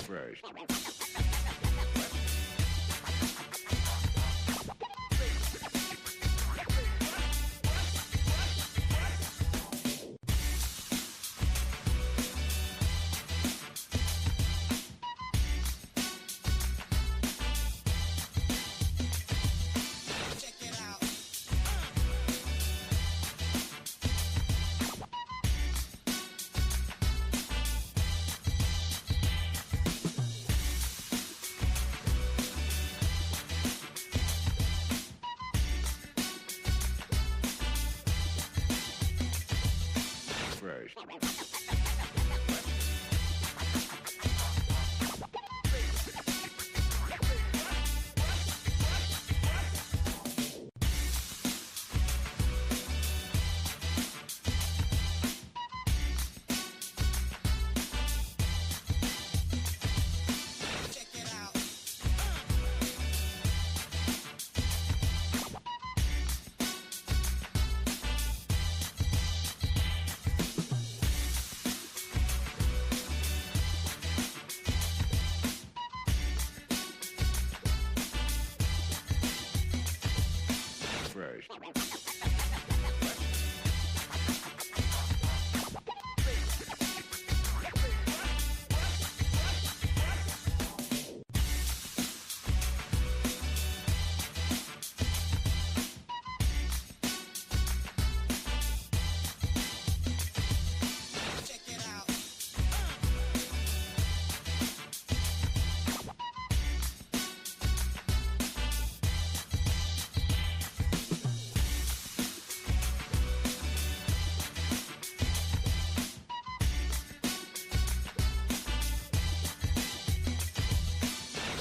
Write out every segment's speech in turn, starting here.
Fresh. Fresh. Fresh.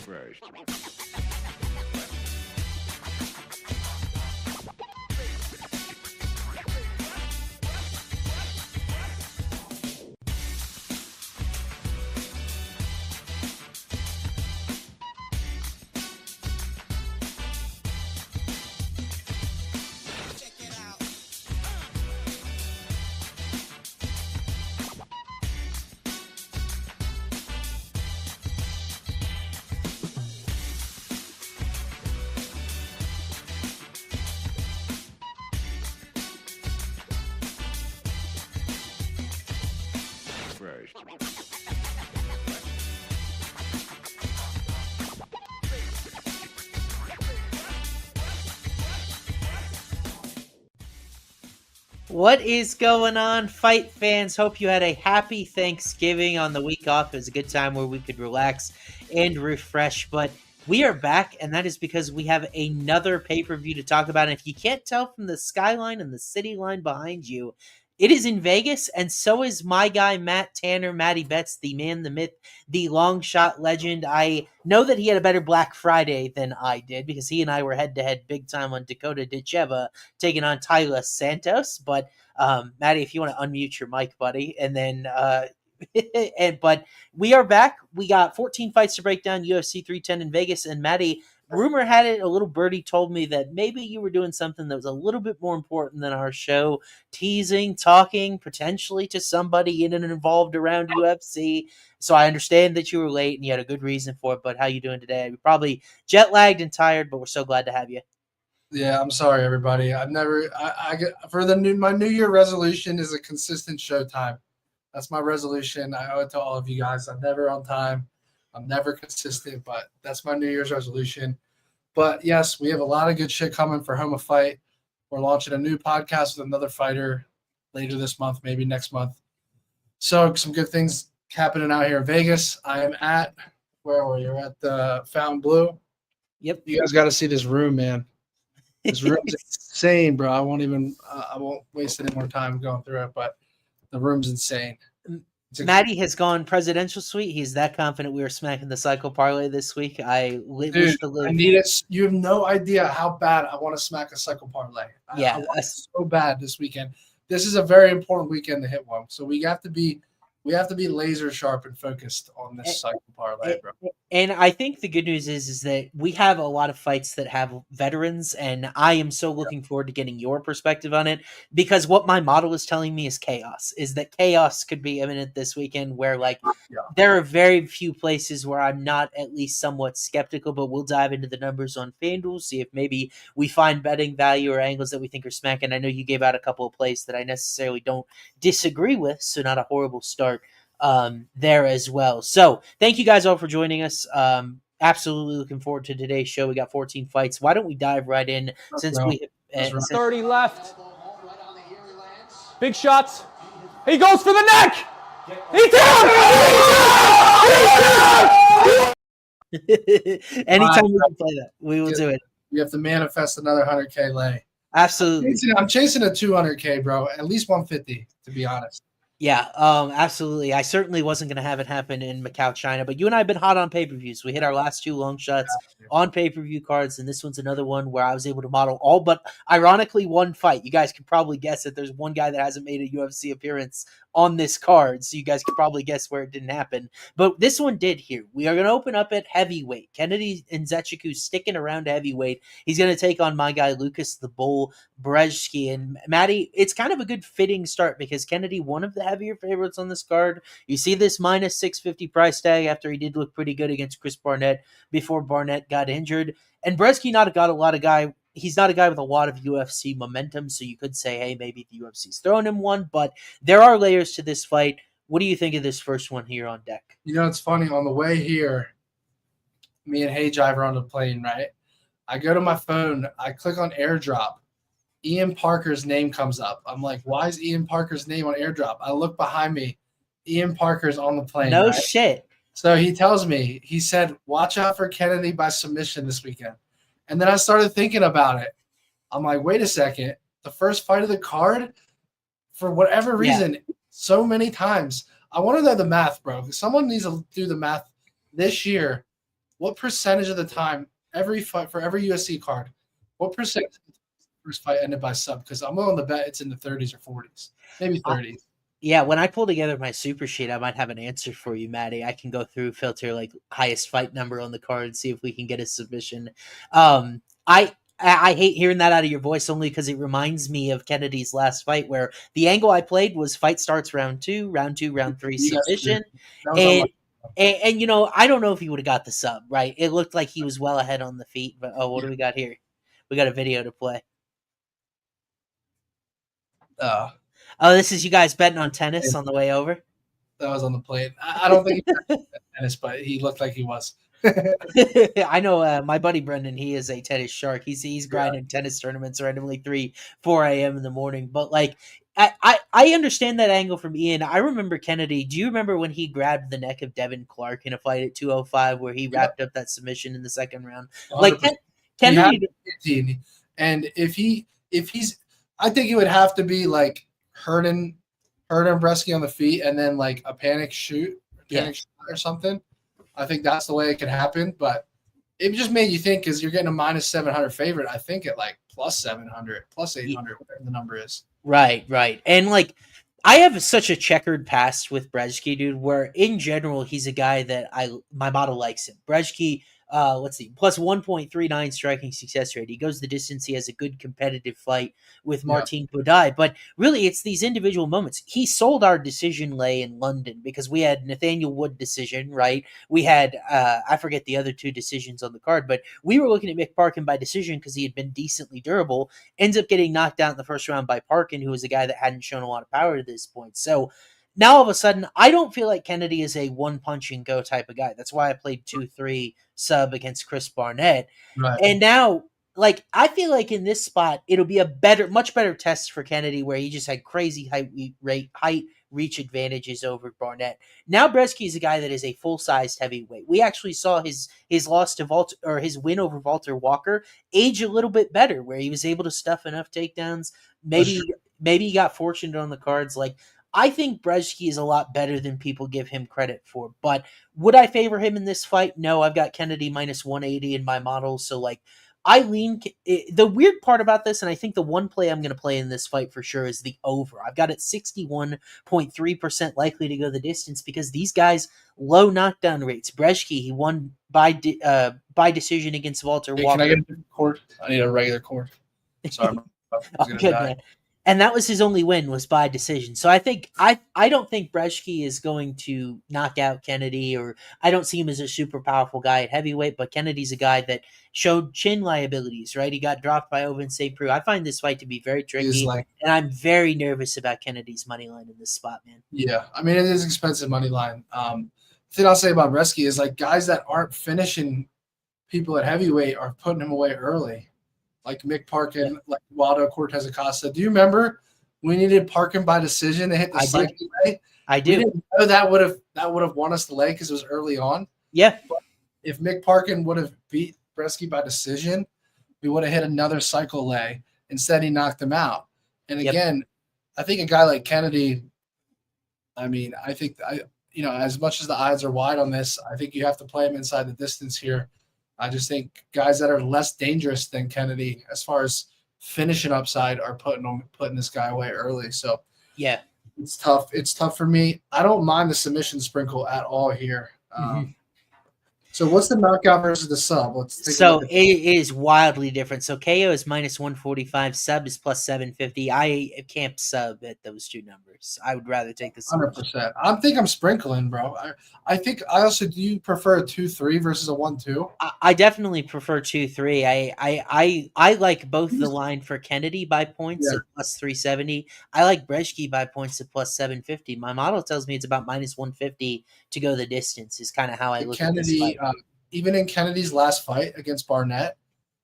Fresh. Fresh. What is going on, fight fans? Hope you had a happy Thanksgiving on the week off. It was a good time where we could relax and refresh, but we are back, and that is because we have another pay-per-view to talk about. And if you can't tell from the skyline and the city line behind you, it is in Vegas, and so is my guy, Matt Tanner, MattyBetss, the man, the myth, the long shot legend. I know that he had a better Black Friday than I did because he and I were head-to-head big time on Dakota Ditcheva taking on Tyler Santos. But, Matty, if you want to unmute your mic, buddy, and then but we are back. We got 14 fights to break down, UFC 310 in Vegas, and Matty, rumor had it, a little birdie told me that maybe you were doing something that was a little bit more important than our show, teasing, talking potentially to somebody in and involved around UFC. So I understand that you were late and you had a good reason for it, but how you doing today? You're probably jet lagged and tired, but we're so glad to have you. Yeah, I'm sorry, everybody. I get for my New Year resolution is a consistent show time. That's my resolution. I owe it to all of you guys. I'm never on time. I'm never consistent, but that's my New Year's resolution. But yes, we have a lot of good shit coming for Home of Fight. We're launching a new podcast with another fighter later this month, maybe next month. So some good things happening out here in Vegas. I am at, where were you? At the Fountain Blue. Yep. You guys got to see this room, man. This room's insane, bro. I won't waste any more time going through it, but the room's insane. Matty has gone presidential suite. He's that confident we were smacking the cycle parlay this week. Dude, I need it. You have no idea how bad I want to smack a cycle parlay. Yeah, I want it so bad this weekend. This is a very important weekend to hit one, so we have to be laser sharp and focused on this cycle parlay, bro. And I think the good news is that we have a lot of fights that have veterans, and I am so looking forward to getting your perspective on it, because what my model is telling me is chaos. Is that chaos could be imminent this weekend, where like Yeah. there are very few places where I'm not at least somewhat skeptical, but we'll dive into the numbers on FanDuel, see if maybe we find betting value or angles that we think are smacking. I know you gave out a couple of plays that I necessarily don't disagree with, so not a horrible start there as well. So thank you guys all for joining us. Absolutely looking forward to today's show. We got 14 fights. Why don't we dive right in since we That's right. 30 left. Big shots. He goes for the neck. He's down. anytime we can play that, we will do it. You have to manifest another 100K lay. Absolutely. I'm chasing a 200K, bro. At least 150, to be honest. Yeah, absolutely. I certainly wasn't going to have it happen in Macau, China, but you and I have been hot on pay-per-views. We hit our last 2 long shots on pay-per-view cards, and this one's another one where I was able to model all but, ironically, one fight. You guys can probably guess it. There's one guy that hasn't made a UFC appearance on this card, so you guys could probably guess where it didn't happen. But this one did here. We are going to open up at heavyweight. Kennedy Nzechukwu sticking around heavyweight. He's going to take on my guy, Lukasz the Bull Brzeski. And Matty, it's kind of a good fitting start because Kennedy, one of the heavier favorites on this card. You see this minus 650 price tag after he did look pretty good against Chris Barnett before Barnett got injured. And Brzeski he's not a guy with a lot of UFC momentum, so you could say, hey, maybe the UFC's throwing him one, but there are layers to this fight. What do you think of this first one here on deck? You know, it's funny. On the way here, me and Hey Jive are on the plane, right? I go to my phone. I click on AirDrop. Ian Parker's name comes up. I'm like, why is Ian Parker's name on AirDrop? I look behind me. Ian Parker's on the plane. No right? shit. So he tells me, he said, watch out for Kennedy by submission this weekend. And then I started thinking about it. I'm like, wait a second. The first fight of the card, for whatever reason, so many times. I want to know the math, bro. Someone needs to do the math this year. What percentage of the time, every fight for every USC card, what percentage of the first fight ended by sub? Because I'm willing to bet it's in the 30s or 40s, maybe 30s. Yeah, when I pull together my super sheet, I might have an answer for you, Matty. I can go through, filter like highest fight number on the card, and see if we can get a submission. I hate hearing that out of your voice only because it reminds me of Kennedy's last fight, where the angle I played was fight starts round 2, round 3 submission, and you know, I don't know if he would have got the sub, right? It looked like he was well ahead on the feet, but what do we got here? We got a video to play. Oh, this is you guys betting on tennis on the way over? That was on the plane. I don't think he was tennis, but he looked like he was. I know my buddy Brendan, he is a tennis shark. He's grinding tennis tournaments randomly 4 a.m. in the morning. But like I understand that angle from Ian. I remember Kennedy. Do you remember when he grabbed the neck of Devin Clark in a fight at 205 where he wrapped up that submission in the second round? 100%. Like Kennedy, and if he's, I think it would have to be like hurting Brzeski on the feet and then like a panic shot or something. I think that's the way it could happen, but it just made you think because you're getting a minus 700 favorite. I think at like plus 700, plus 800, whatever the number is. Right. And like I have such a checkered past with Brzeski, dude, where in general he's a guy that my model likes him. Brzeski, let's see, plus 1.39 striking success rate. He goes the distance. He has a good competitive fight with Martin Bodai. But really, it's these individual moments. He sold our decision lay in London because we had Nathaniel Wood decision, right? We had, I forget the other 2 decisions on the card, but we were looking at Mick Parkin by decision because he had been decently durable. Ends up getting knocked out in the first round by Parkin, who was a guy that hadn't shown a lot of power to this point. So now all of a sudden, I don't feel like Kennedy is a one punch and go type of guy. That's why I played 2-3 sub against Chris Barnett. Right. And now, like, I feel like in this spot, it'll be much better test for Kennedy where he just had crazy height reach advantages over Barnett. Now Brzeski is a guy that is a full-sized heavyweight. We actually saw his loss to his win over Walter Walker age a little bit better where he was able to stuff enough takedowns. Maybe he got fortunate on the cards. Like, I think Brzeski is a lot better than people give him credit for. But would I favor him in this fight? No, I've got Kennedy minus 180 in my model. So, like, I lean. The weird part about this, and I think the one play I'm going to play in this fight for sure is the over. I've got it 61.3% likely to go the distance because these guys, low knockdown rates. Brzeski, he won by decision against Walter Hey, Walker. can I get a different cord? I need a regular cord. Sorry, Oh, good man. And that was his only win, was by decision. So I think I don't think Brzeski is going to knock out Kennedy, or I don't see him as a super powerful guy at heavyweight, but Kennedy's a guy that showed chin liabilities, right? He got dropped by Ovince St. Preux. I find this fight to be very tricky, and I'm very nervous about Kennedy's money line in this spot, man. Yeah, I mean, it is expensive money line. The thing I'll say about Brzeski is like guys that aren't finishing people at heavyweight are putting him away early. Like Mick Parkin, like Waldo Cortez Acosta. Do you remember we needed Parkin by decision? They hit the cycle leg. I do. We didn't know that would have won us the leg because it was early on. Yeah. But if Mick Parkin would have beat Brzeski by decision, we would have hit another cycle leg. Instead, he knocked him out. And again, I think a guy like Kennedy. I mean, I think as much as the odds are wide on this, I think you have to play him inside the distance here. I just think guys that are less dangerous than Kennedy as far as finishing upside are putting this guy away early. So yeah, it's tough. It's tough for me. I don't mind the submission sprinkle at all here. So what's the knockout versus the sub? So it is wildly different. So KO is minus 145, sub is plus 750. I can't sub at those two numbers. I would rather take the 100%. I think I'm sprinkling, bro. I think I also do you prefer a 2-3 versus a 1-2? I definitely prefer 2-3. I like both the line for Kennedy by points at plus 370. I like Brzeski by points at plus 750. My model tells me it's about minus 150 to go the distance. Is kind of how I look at this fight. Even in Kennedy's last fight against Barnett,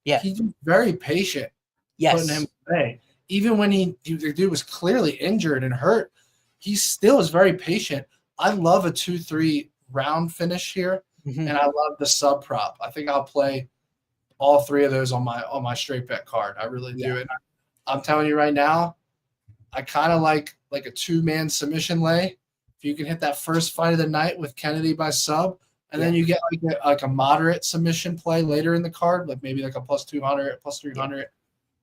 he's very patient. Putting him away. Even when the dude was clearly injured and hurt, he still is very patient. I love a 2-3 round finish here, and I love the sub prop. I think I'll play all three of those on my straight bet card. I really do. And I'm telling you right now, I kind of like a 2-man submission lay. If you can hit that first fight of the night with Kennedy by sub, and then you get like a moderate submission play later in the card, like maybe like a plus 200, plus 300.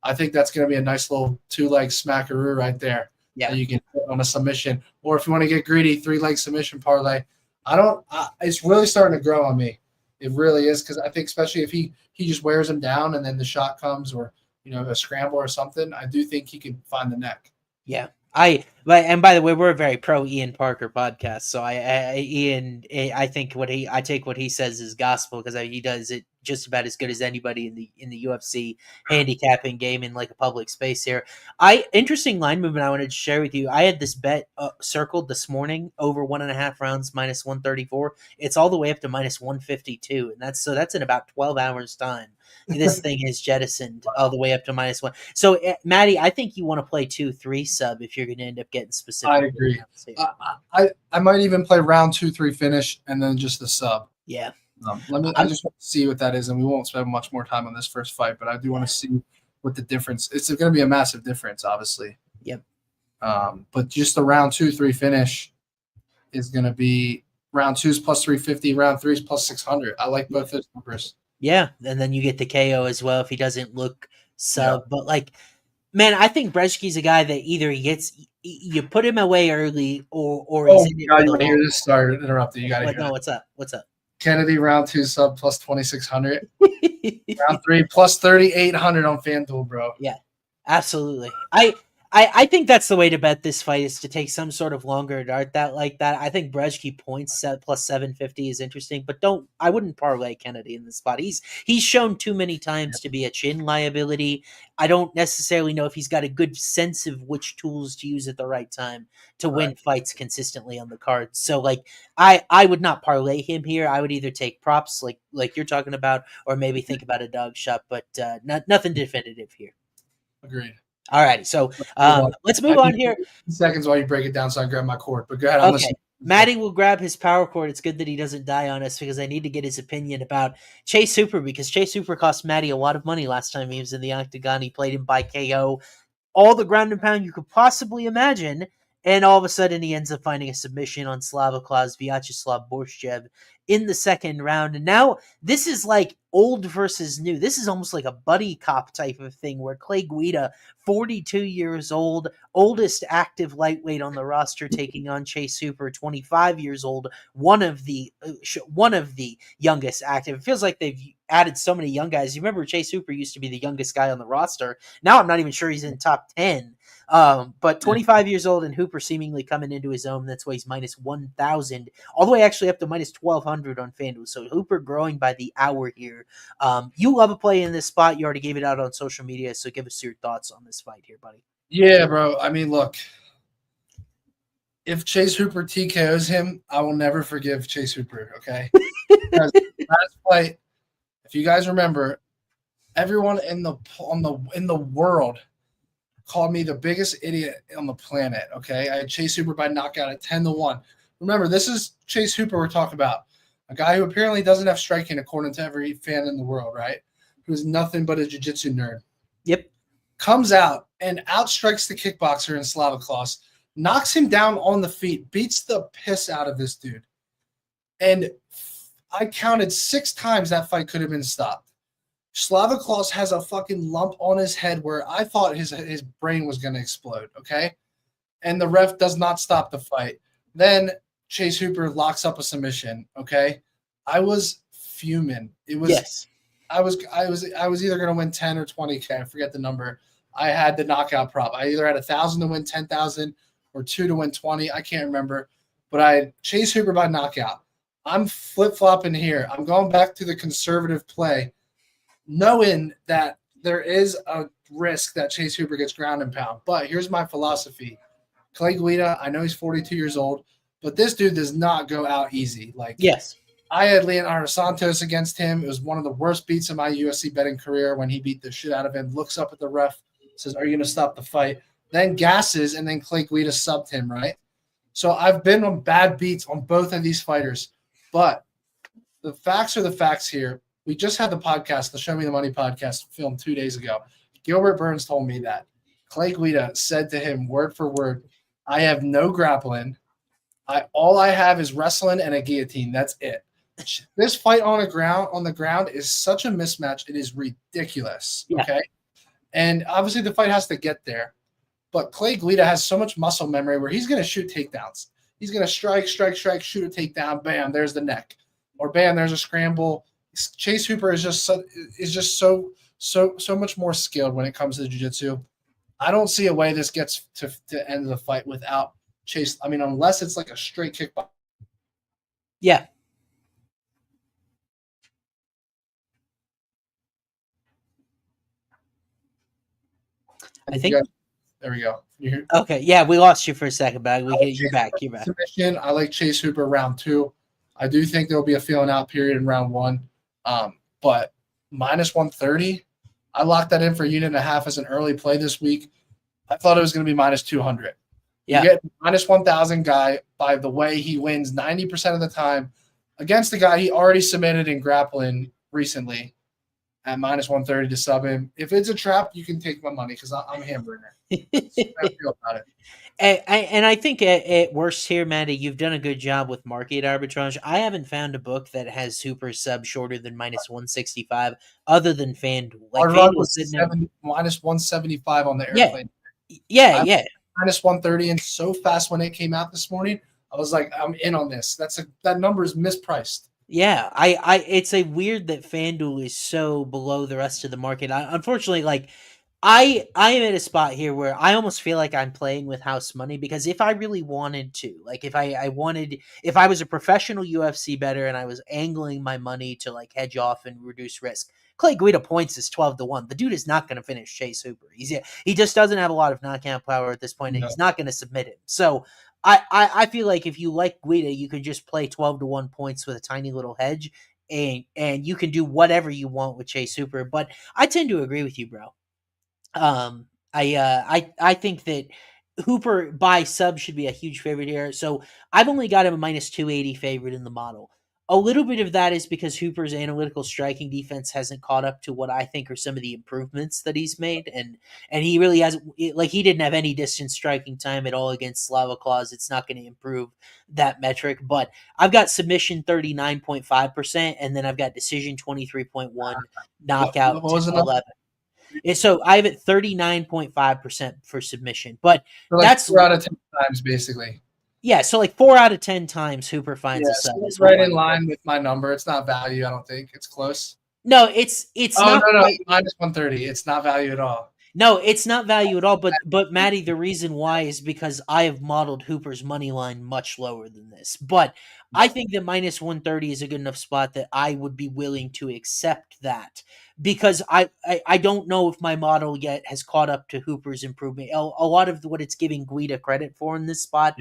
I think that's going to be a nice little 2-leg smackaroo right there. Yeah, you can put on a submission, or if you want to get greedy, 3-leg submission parlay. It's really starting to grow on me. It really is, because I think especially if he just wears him down and then the shot comes, or a scramble or something, I do think he could find the neck. Yeah. And by the way, we're a very pro Ian Parker podcast. So I think I take what he says as gospel, because he does it just about as good as anybody in the UFC handicapping game in like a public space here. Interesting line movement I wanted to share with you. I had this bet circled this morning over 1.5 rounds minus 134. It's all the way up to minus 152, and that's in about 12 hours time. This thing is jettisoned all the way up to minus 1. So, Matty, I think you want to play 2-3 sub if you're going to end up getting specific. I agree. I might even play round 2-3 finish and then just the sub. Yeah. I just want to see what that is, and we won't spend much more time on this first fight, but I do want to see what the difference. It's going to be a massive difference, obviously. Yep. But just the round 2-3 finish is going to be round 2's plus 350, round 3's plus 600. I like both those numbers. Yeah, and then you get the KO as well if he doesn't look sub. Yeah. But man, I think Brzeski's a guy that either you put him away early or he's in it. God, you hear this? Sorry to interrupt you. You got to hear. No, what's up? Kennedy round 2 sub plus 2,600. Round 3 plus 3,800 on FanDuel, bro. Yeah, absolutely. I think that's the way to bet this fight, is to take some sort of longer dart like that. I think Brzeski points set plus 750 is interesting, but I wouldn't parlay Kennedy in this spot. He's shown too many times to be a chin liability. I don't necessarily know if he's got a good sense of which tools to use at the right time to win fights consistently on the card. So I would not parlay him here. I would either take props like you're talking about, or maybe think about a dog shot, but nothing definitive here. Agreed. All righty, so let's move on here. Seconds while you break it down, so I grab my cord. But go ahead. Okay, Matty will grab his power cord. It's good that he doesn't die on us, because I need to get his opinion about Chase Hooper, because Chase Hooper cost Matty a lot of money last time he was in the octagon. He played him by KO, all the ground and pound you could possibly imagine, and all of a sudden he ends up finding a submission on Slavokras's Vyacheslav Borshev in the second round. And now this is like old versus new. This is almost like a buddy cop type of thing where Clay Guida, 42 years old, oldest active lightweight on the roster, taking on Chase Hooper, 25 years old, one of the youngest active. It feels like they've added so many young guys. You remember Chase Hooper used to be the youngest guy on the roster. Now I'm not even sure he's in top 10. But 25 years old and Hooper seemingly coming into his own. That's why he's minus 1,000, all the way actually up to minus 1,200 on FanDuel. So Hooper growing by the hour here. You love a play in this spot. You already gave it out on social media. So give us your thoughts on this fight here, buddy. Yeah, bro. I mean, look, if Chase Hooper TKOs him, I will never forgive Chase Hooper. Okay. Because last fight, if you guys remember, everyone in the world called me the biggest idiot on the planet. Okay, I had Chase Hooper by knockout at 10-1. Remember, this is Chase Hooper we're talking about, a guy who apparently doesn't have striking according to every fan in the world, right? Who's nothing but a jiu-jitsu nerd. Yep. Comes out and outstrikes the kickboxer in Slavoclaws, knocks him down on the feet, beats the piss out of this dude. And I counted 6 times that fight could have been stopped. Slavoclaws has a fucking lump on his head where I thought his brain was going to explode, okay? And the ref does not stop the fight. Then Chase Hooper locks up a submission, okay? I was fuming. It was yes. I was either going to win 10 or 20K. I forget the number. I had the knockout prop. I either had 1,000 to win 10,000 or 2 to win 20. I can't remember. But I had Chase Hooper by knockout. I'm flip-flopping here. I'm going back to the conservative play, knowing that there is a risk that Chase Hooper gets ground and pound. But here's my philosophy. Clay Guida, I know he's 42 years old, but this dude does not go out easy. Like, yes. I had Leonardo Santos against him. It was one of the worst beats in my UFC betting career when he beat the shit out of him, looks up at the ref, says, "Are you going to stop the fight?" Then gasses, and then Clay Guida subbed him, right? So I've been on bad beats on both of these fighters. But the facts are the facts here. We just had the podcast, the Show Me the Money podcast, filmed 2 days ago. Gilbert Burns told me that Clay Guida said to him word for word, "I have no grappling. All I have is wrestling and a guillotine. That's it." This fight on the ground is such a mismatch. It is ridiculous. Yeah. Okay. And obviously the fight has to get there. But Clay Guida has so much muscle memory where he's going to shoot takedowns. He's going to strike, shoot a takedown. Bam, there's the neck. Or bam, there's a scramble. Chase Hooper is just so much more skilled when it comes to jiu-jitsu. I don't see a way this gets to end the fight without Chase. I mean, unless it's like a straight kickbox. Yeah. I think. There we go. You hear? Okay, yeah, we lost you for a second, but you're back. You're back. Submission. I like Chase Hooper round 2. I do think there will be a feeling out period in round 1. But minus 130, I locked that in for a unit and a half as an early play this week. I thought it was going to be minus 200. Yeah. You get minus 1,000 guy by the way he wins 90% of the time against the guy he already submitted in grappling recently at minus 130 to sub him. If it's a trap, you can take my money because I'm hammering it. That's how I feel about it. And I think at worst here, Matty, you've done a good job with market arbitrage. I haven't found a book that has super sub shorter than minus 165 other than FanDuel. Like FanDuel was minus 175 on the airplane. Yeah. Minus 130, and so fast when it came out this morning, I was like, I'm in on this. That number is mispriced. Yeah, it's a weird that FanDuel is so below the rest of the market. Unfortunately, like I am at a spot here where I almost feel like I'm playing with house money, because if I really wanted to, like if I was a professional UFC bettor and I was angling my money to like hedge off and reduce risk, Clay Guida points is 12-1. The dude is not going to finish Chase Hooper. He just doesn't have a lot of knockout power at this point, and he's not going to submit him. So I feel like if you like Guida, you can just play 12-1 points with a tiny little hedge, and you can do whatever you want with Chase Hooper. But I tend to agree with you, bro. I think that Hooper by sub should be a huge favorite here. So I've only got him a minus 280 favorite in the model. A little bit of that is because Hooper's analytical striking defense hasn't caught up to what I think are some of the improvements that he's made, and he really hasn't. Like, he didn't have any distance striking time at all against Slava Claus. It's not going to improve that metric, but I've got submission 39.5%, and then I've got decision 23.1, knockout What was it? 11. And so I have it 39.5% for submission, but So like that's 4 out of 10 times, basically. yeah. So like 4 out of 10 times Hooper finds a So sub. it's right in line with my number. It's not value. I don't think it's close. No, it's not. No, minus 130. It's not value at all. No, it's not value at all. But Matty, the reason why is because I have modeled Hooper's money line much lower than this. But I think that minus 130 is a good enough spot that I would be willing to accept that, because I don't know if my model yet has caught up to Hooper's improvement. A lot of what it's giving Guida credit for in this spot,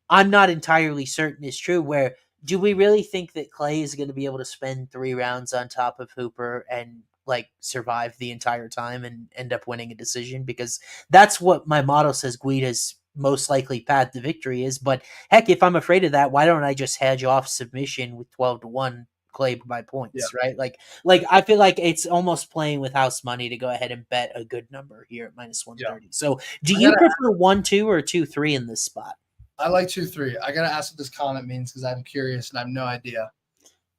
I'm not entirely certain is true. Where do we really think that Clay is going to be able to spend 3 rounds on top of Hooper and like survive the entire time and end up winning a decision? Because that's what my model says Guida's most likely path to victory is. But heck, if I'm afraid of that, why don't I just hedge off submission with 12-1 Clay by points, right? Like I feel like it's almost playing with house money to go ahead and bet a good number here at minus 130. So do you prefer 1-2 or 2-3 in this spot? I like 2-3. I gotta ask what this comment means because I'm curious and I have no idea.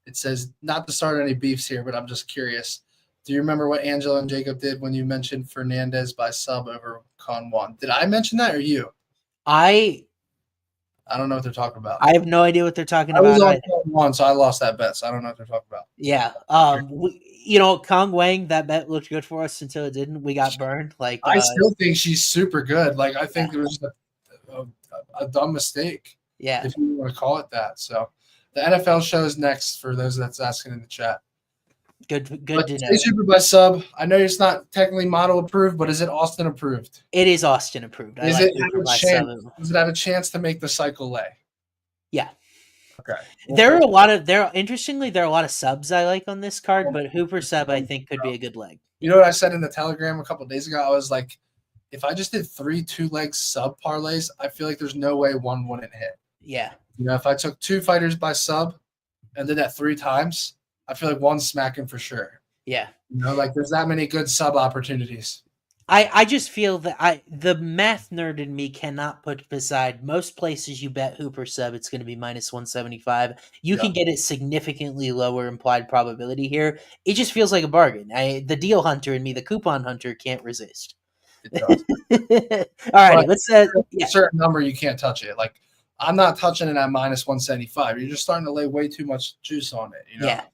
It says not to start any beefs here, but I'm just curious. Do you remember what Angela and Jacob did when you mentioned Fernandez by sub over Kron 1? Did I mention that or you? I don't know what they're talking about. I have no idea what they're talking about. I was on Kron 1, so I lost that bet, so I don't know what they're talking about. Yeah. Kong Wang, that bet looked good for us until it didn't. We got burned. Like, I still think she's super good. Like, I think it was a dumb mistake. Yeah. If you want to call it that. So the NFL show is next for those that's asking in the chat. Good But to know. Super by sub. I know it's not technically model approved, but is it Austin approved? It is Austin approved. Does it have a chance to make the cycle lay? Yeah. Okay. There are a lot of subs I like on this card, but Hooper sub I think could be a good leg. You know what I said in the Telegram a couple of days ago? I was like, if I just did 3 2-leg sub parlays, I feel like there's no way one wouldn't hit. Yeah. If I took 2 fighters by sub and did that 3 times, I feel like one's smacking for sure. Yeah. Like there's that many good sub opportunities. I just feel that the math nerd in me cannot put beside most places you bet Hooper sub, it's going to be minus 175. You can get it significantly lower implied probability here. It just feels like a bargain. The deal hunter in me, the coupon hunter, can't resist. It does. All right, let's a certain number you can't touch it. Like I'm not touching it at minus 175. You're just starting to lay way too much juice on it. Yeah.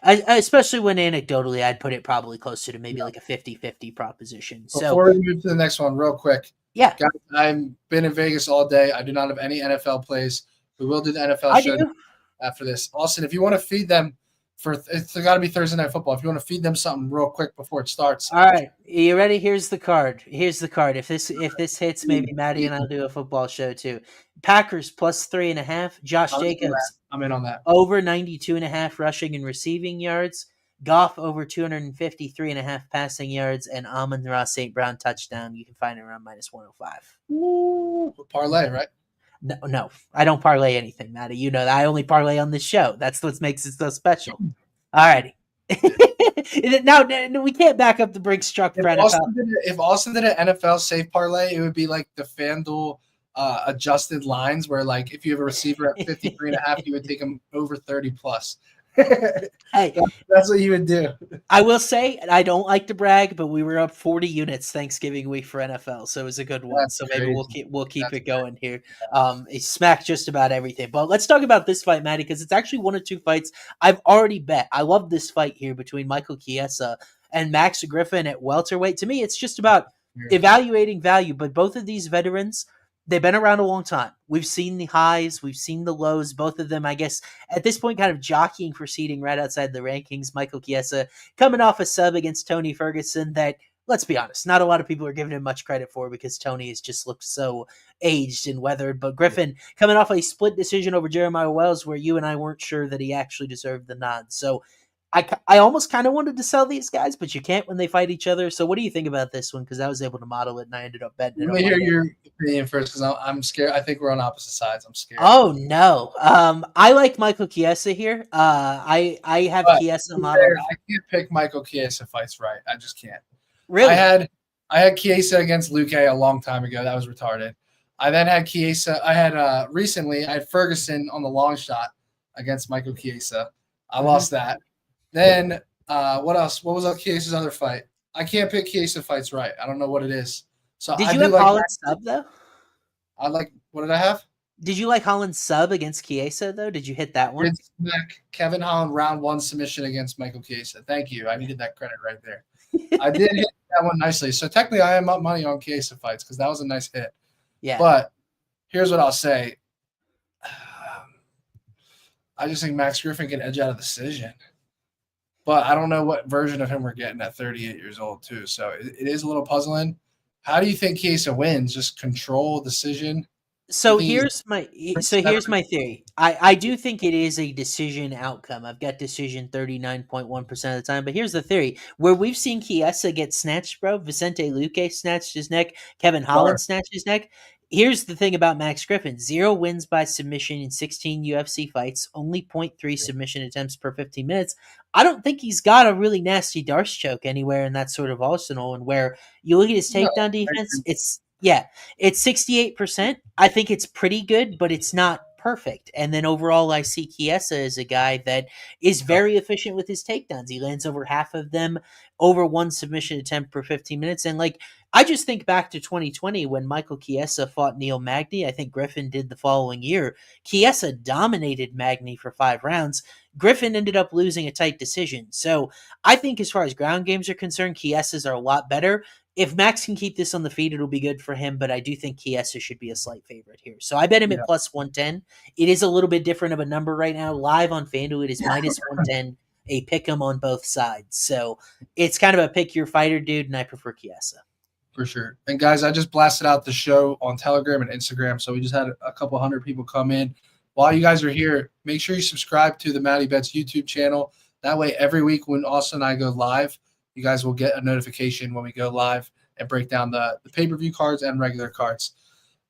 Especially when anecdotally, I'd put it probably closer to maybe like a 50-50 proposition. Before we move to the next one, real quick. Yeah. Guys, I've been in Vegas all day. I do not have any NFL plays. We will do the NFL show after this. Austin, if you want to feed them it's got to be Thursday Night Football. If you want to feed them something real quick before it starts. All right. You ready? Here's the card. If this hits, maybe Matty and I'll do a football show too. Packers plus 3.5. Josh Jacobs. I'm in on that. Over 92.5 rushing and receiving yards. Goff over 253.5 passing yards, and Amon-Ra St. Brown touchdown. You can find it around minus 105. Ooh, parlay, right? No, I don't parlay anything, Matty. You know that I only parlay on this show. That's what makes it so special. All righty. Now we can't back up the Brinks truck for NFL. If Austin did an NFL safe parlay, it would be like the FanDuel adjusted lines where like if you have a receiver at 53.5, you would take him over 30 plus. Hey, that's what you would do. I will say I don't like to brag, but we were up 40 units Thanksgiving week for NFL, so it was a good one. That's maybe crazy. we'll keep it going here. It smacked just about everything. But let's talk about this fight, Matty, because it's actually one of 2 fights I've already bet. I love this fight here between Michael Chiesa and Max Griffin at welterweight. To me, it's just about evaluating value. But both of these veterans, they've been around a long time. We've seen the highs. We've seen the lows. Both of them, I guess, at this point, kind of jockeying for seating right outside the rankings. Michael Chiesa coming off a sub against Tony Ferguson that, let's be honest, not a lot of people are giving him much credit for because Tony has just looked so aged and weathered. But Griffin coming off a split decision over Jeremiah Wells where you and I weren't sure that he actually deserved the nod. So I almost kind of wanted to sell these guys, but you can't when they fight each other. So what do you think about this one? Because I was able to model it, and I ended up betting it. Let me hear your opinion first, because I'm scared. I think we're on opposite sides. I'm scared. Oh no, I like Michael Chiesa here. I have Chiesa modeled. I can't pick Michael Chiesa fights right. I just can't. Really? I had Chiesa against Luque a long time ago. That was retarded. I then had Chiesa. Recently I had Ferguson on the long shot against Michael Chiesa. I lost that. Then what else? What was Chiesa's other fight? I can't pick Chiesa fights right. I don't know what it is. So did you have Holland's sub though? What did I have? Did you like Holland's sub against Chiesa though? Did you hit that one? Kevin Holland round 1 submission against Michael Chiesa. Thank you. I needed that credit right there. I did hit that one nicely. So technically I am up money on Chiesa fights because that was a nice hit. Yeah. But here's what I'll say. I just think Max Griffin can edge out a decision. But I don't know what version of him we're getting at 38 years old too. So it is a little puzzling. How do you think Chiesa wins? Just control, decision? So here's my theory. I do think it is a decision outcome. I've got decision 39.1% of the time. But here's the theory. Where we've seen Chiesa get snatched, bro, Vicente Luque snatched his neck, Kevin Holland snatched his neck. Here's the thing about Max Griffin. 0 wins by submission in 16 UFC fights, only 0.3 submission attempts per 15 minutes. I don't think he's got a really nasty Darce choke anywhere in that sort of arsenal. And where you look at his takedown defense, it's 68%. I think it's pretty good, but it's not perfect. And then overall, I see Chiesa as a guy that is very efficient with his takedowns. He lands over half of them, over 1 submission attempt per 15 minutes. And I just think back to 2020 when Michael Chiesa fought Neil Magny. I think Griffin did the following year. Chiesa dominated Magny for 5 rounds. Griffin ended up losing a tight decision. So I think as far as ground games are concerned, Chiesa's are a lot better. If Max can keep this on the feet, it'll be good for him, but I do think Chiesa should be a slight favorite here. So I bet him at plus 110. It is a little bit different of a number right now. Live on FanDuel, it is minus 110, a pick 'em on both sides. So it's kind of a pick your fighter, dude, and I prefer Chiesa. For sure. And guys, I just blasted out the show on Telegram and Instagram, so we just had a couple hundred people come in. While you guys are here, make sure you subscribe to the MattyBetts YouTube channel. That way, every week when Austin and I go live, you guys will get a notification when we go live and break down the pay-per-view cards and regular cards.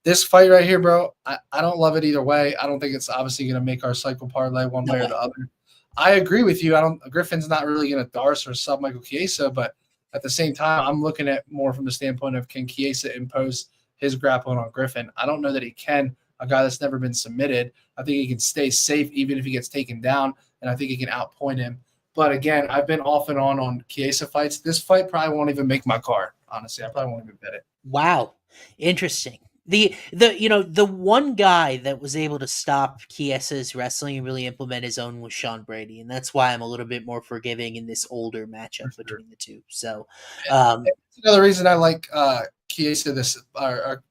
This fight right here, bro, I don't love it either way. I don't think it's obviously going to make our cycle parlay one way or the other. I agree with you. Griffin's not really going to Darce or sub Michael Chiesa, but at the same time, I'm looking at more from the standpoint of can Chiesa impose his grappling on Griffin. I don't know that he can, a guy that's never been submitted. I think he can stay safe even if he gets taken down, and I think he can outpoint him. But again, I've been off and on Chiesa fights. This fight probably won't even make my card. Honestly, I probably won't even bet it. Wow, interesting. The one guy that was able to stop Chiesa's wrestling and really implement his own was Sean Brady, and that's why I'm a little bit more forgiving in this older matchup between the two. So, that's another reason I like Chiesa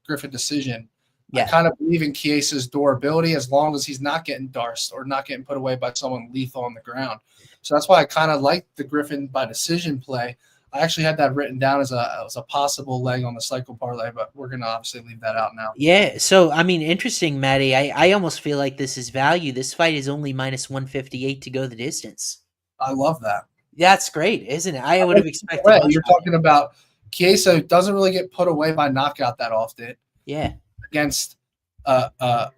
Griffin decision. I kind of believe in Chiesa's durability as long as he's not getting darced or not getting put away by someone lethal on the ground. So that's why I kind of like the Griffin by decision play. I actually had that written down as a possible leg on the cycle parlay, but we're going to obviously leave that out now. Yeah, so, I mean, interesting, Matty. I almost feel like this is value. This fight is only minus 158 to go the distance. I love that. That's great, isn't it? I would have expected You're talking about Chiesa doesn't really get put away by knockout that often. Yeah. Against a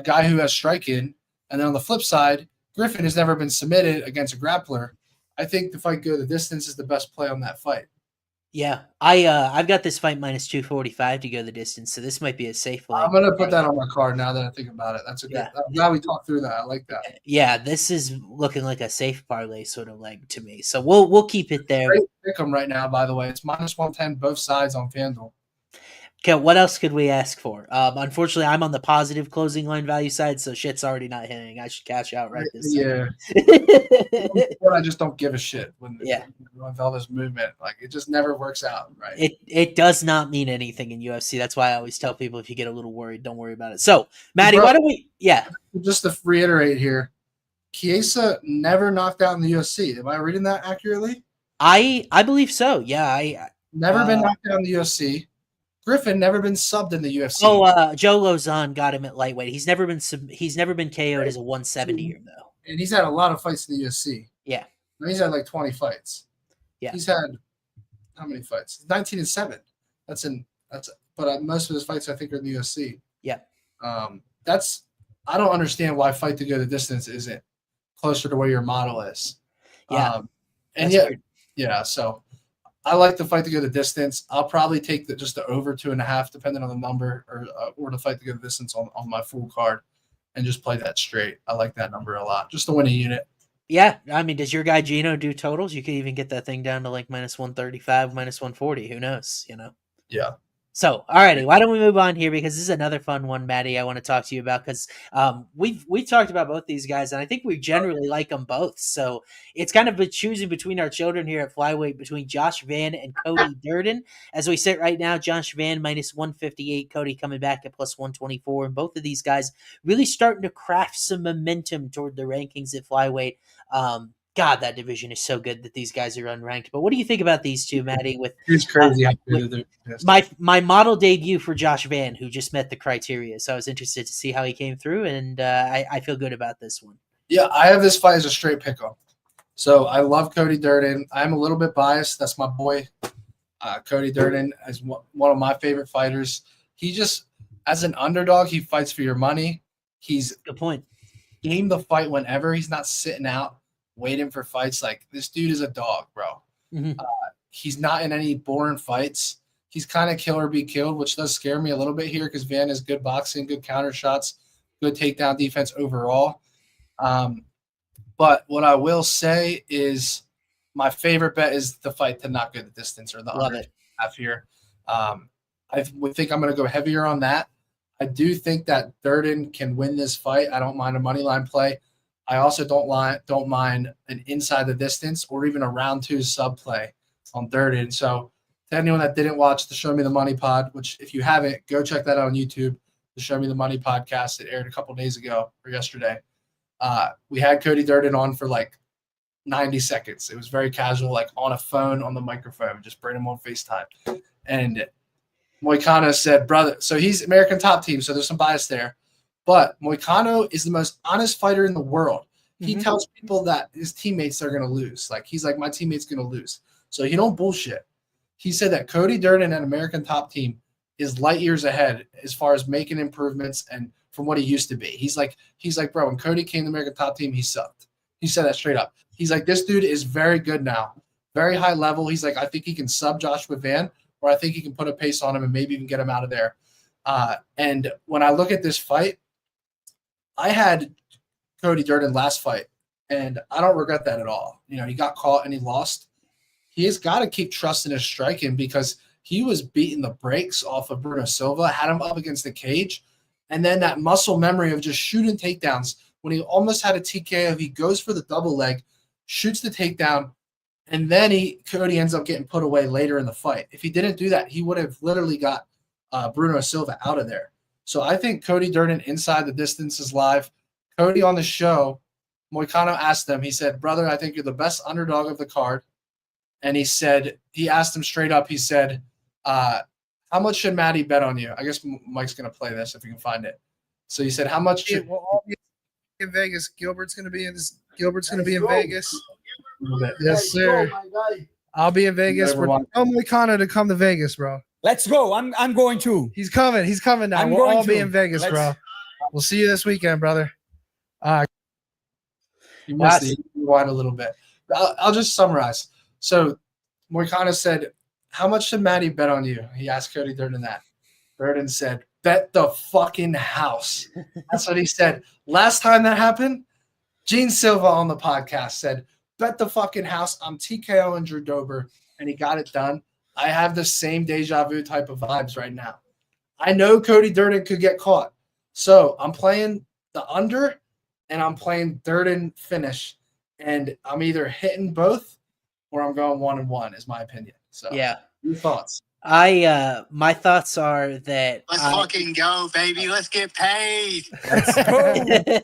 guy who has striking. And then on the flip side, Griffin has never been submitted against a grappler. I think the fight go the distance is the best play on that fight. Yeah, I've got this fight minus 245 to go the distance, so this might be a safe leg. I'm gonna put that on my card now that I think about it. That's a good. Now we talked through that. I like that. Yeah, this is looking like a safe parlay sort of leg to me. So we'll keep it there. Great pick 'em right now, by the way. It's minus 110 both sides on FanDuel. Okay, what else could we ask for? Unfortunately, I'm on the positive closing line value side, so shit's already not hitting. I should cash out right this time. I just don't give a shit when with all this movement. Like, it just never works out, right? It does not mean anything in UFC. That's why I always tell people if you get a little worried, don't worry about it. So, Matty, why don't we – Just to reiterate here, Chiesa never knocked out in the UFC. Am I reading that accurately? I believe so, yeah. Never been knocked out in the UFC. Griffin never been subbed in the UFC. Joe Lozon got him at lightweight. He's never been KO'd as a 170er though. And he's had a lot of fights in the UFC. Yeah. He's had like 20 fights. Yeah. He's had how many fights? 19-7. But most of his fights I think are in the UFC. Yeah. I don't understand why fight to go the distance isn't closer to where your model is. Yeah. So I like the fight to go the distance. I'll probably take just the over 2.5, depending on the number, or the fight to go the distance on my full card, and just play that straight. I like that number a lot, just to win a unit. Yeah, I mean, does your guy Gino do totals? You could even get that thing down to like -135, -140. Who knows? Yeah. So, alrighty, why don't we move on here, because this is another fun one, Matty, I want to talk to you about, because we've talked about both these guys, and I think we generally like them both. So it's kind of choosing between our children here at flyweight between Josh Van and Cody Durden. As we sit right now, Josh Van -158, Cody coming back at +124, and both of these guys really starting to craft some momentum toward the rankings at flyweight. God, that division is so good that these guys are unranked. But what do you think about these two, Matty? It's crazy. My model debut for Josh Van, who just met the criteria. So I was interested to see how he came through, and I feel good about this one. Yeah, I have this fight as a straight pick-up. So I love Cody Durden. I'm a little bit biased. That's my boy. Cody Durden is one of my favorite fighters. He just, as an underdog, he fights for your money. He's good point. Game the fight whenever. He's not sitting out waiting for fights. Like, this dude is a dog, bro. Mm-hmm. He's not in any boring fights. He's kind of kill or be killed, which does scare me a little bit here because Van is good boxing, good counter shots, good takedown defense overall. But what I will say is my favorite bet is the fight to not go the distance, or the Love under it. half here. I would think I'm going to go heavier on that. I do think that Durden can win this fight. I don't mind a money line play. I also don't mind an inside the distance or even a round 2 sub play on Durden. So to anyone that didn't watch the Show Me the Money pod, which if you haven't, go check that out on YouTube, the Show Me the Money podcast. It aired a couple days ago or yesterday. We had Cody Durden on for like 90 seconds. It was very casual, like on a phone, on the microphone, just bring him on FaceTime. And Moicano said, brother, so he's American Top Team, so there's some bias there. But Moicano is the most honest fighter in the world. He tells people that his teammates are going to lose. Like, he's like, my teammate's going to lose. So he don't bullshit. He said that Cody Durden at American Top Team is light years ahead as far as making improvements and from what he used to be. He's like, bro, when Cody came to American Top Team, he sucked. He said that straight up. He's like, this dude is very good now. Very high level. He's like, I think he can sub Joshua Van, or I think he can put a pace on him and maybe even get him out of there. And when I look at this fight, I had Cody Durden last fight, and I don't regret that at all. You know, he got caught and he lost. He has got to keep trusting his striking because he was beating the brakes off of Bruno Silva, had him up against the cage, and then that muscle memory of just shooting takedowns. When he almost had a TKO, he goes for the double leg, shoots the takedown, and then Cody ends up getting put away later in the fight. If he didn't do that, he would have literally got Bruno Silva out of there. So I think Cody Durden inside the distance is live. Cody on the show, Moicano asked him, he said, brother, I think you're the best underdog of the card. And he asked him straight up, he said, how much should Matty bet on you? I guess Mike's going to play this if he can find it. So he said, how much should in Vegas? Gilbert's going to be in Vegas. Yes, sir. I'll be in Vegas. We're Moicano to come to Vegas, bro. Let's go. I'm going too. He's coming. He's coming now. We'll all be in Vegas, bro. We'll see you this weekend, brother. You missed it. You rewind a little bit. I'll just summarize. So Moicano said, how much should Matty bet on you? He asked Cody Durden that. Durden said, bet the fucking house. That's what he said. Last time that happened, Gene Silva on the podcast said, bet the fucking house. I'm TKO and Drew Dober, and he got it done. I have the same deja vu type of vibes right now. I know Cody Durden could get caught. So I'm playing the under, and I'm playing Durden finish. And I'm either hitting both or I'm going 1-1 is my opinion. So yeah. Your thoughts? My thoughts are that let's fucking go, baby. Let's get paid. Let's go.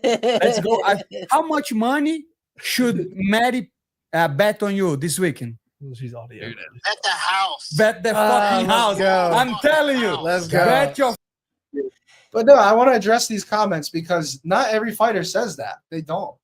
Let's go. How much money should Matty bet on you this weekend? She's audio. Bet the house. Bet the fucking house. Go. I'm telling you. Let's go. Bet your. But no, I want to address these comments because not every fighter says that. They don't.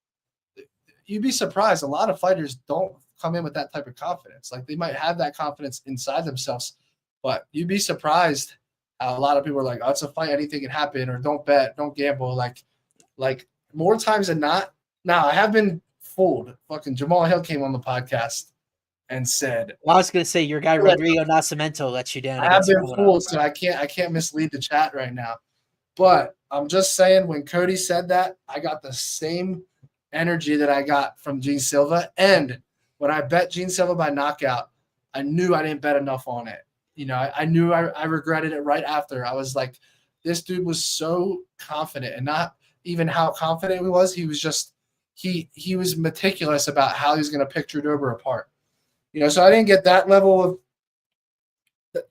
you'd be surprised. A lot of fighters don't come in with that type of confidence. Like they might have that confidence inside themselves, but you'd be surprised how a lot of people are like, "Oh, it's a fight. Anything can happen," or "Don't bet, don't gamble." Like more times than not. Now I have been fooled. Fucking Jamal Hill came on the podcast and said, Well, I was going to say your guy Rodrigo Nascimento let you down. I have been fooled, so I can't mislead the chat right now. But I'm just saying, when Cody said that, I got the same energy that I got from Gene Silva. And when I bet Gene Silva by knockout, I knew I didn't bet enough on it. You know, I knew I regretted it right after. I was like, this dude was so confident, and not even how confident he was. He was just he was meticulous about how he was going to pick Drew Dober apart. You know, so I didn't get that level of,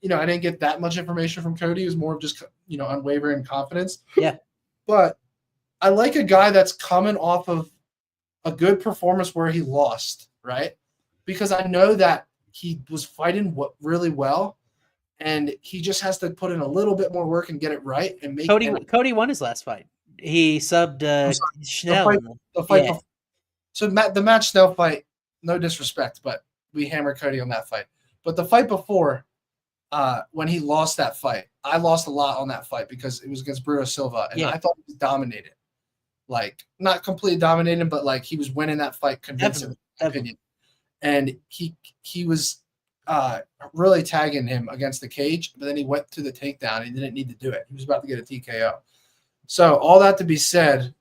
you know, I didn't get that much information from Cody. It was more of just, you know, unwavering confidence. Yeah. But I like a guy that's coming off of a good performance where he lost, right? Because I know that he was fighting really well, and he just has to put in a little bit more work and get it right and make Cody won his last fight. He subbed Schnell. The fight before. So the Matt Schnell fight, no disrespect, but we hammered Cody on that fight. But the fight before, when he lost that fight, I lost a lot on that fight because it was against Bruno Silva, and I thought he was dominated. Like, not completely dominated, but like he was winning that fight convincingly, in my opinion. And he was really tagging him against the cage, but then he went to the takedown. He didn't need to do it. He was about to get a TKO. So all that to be said,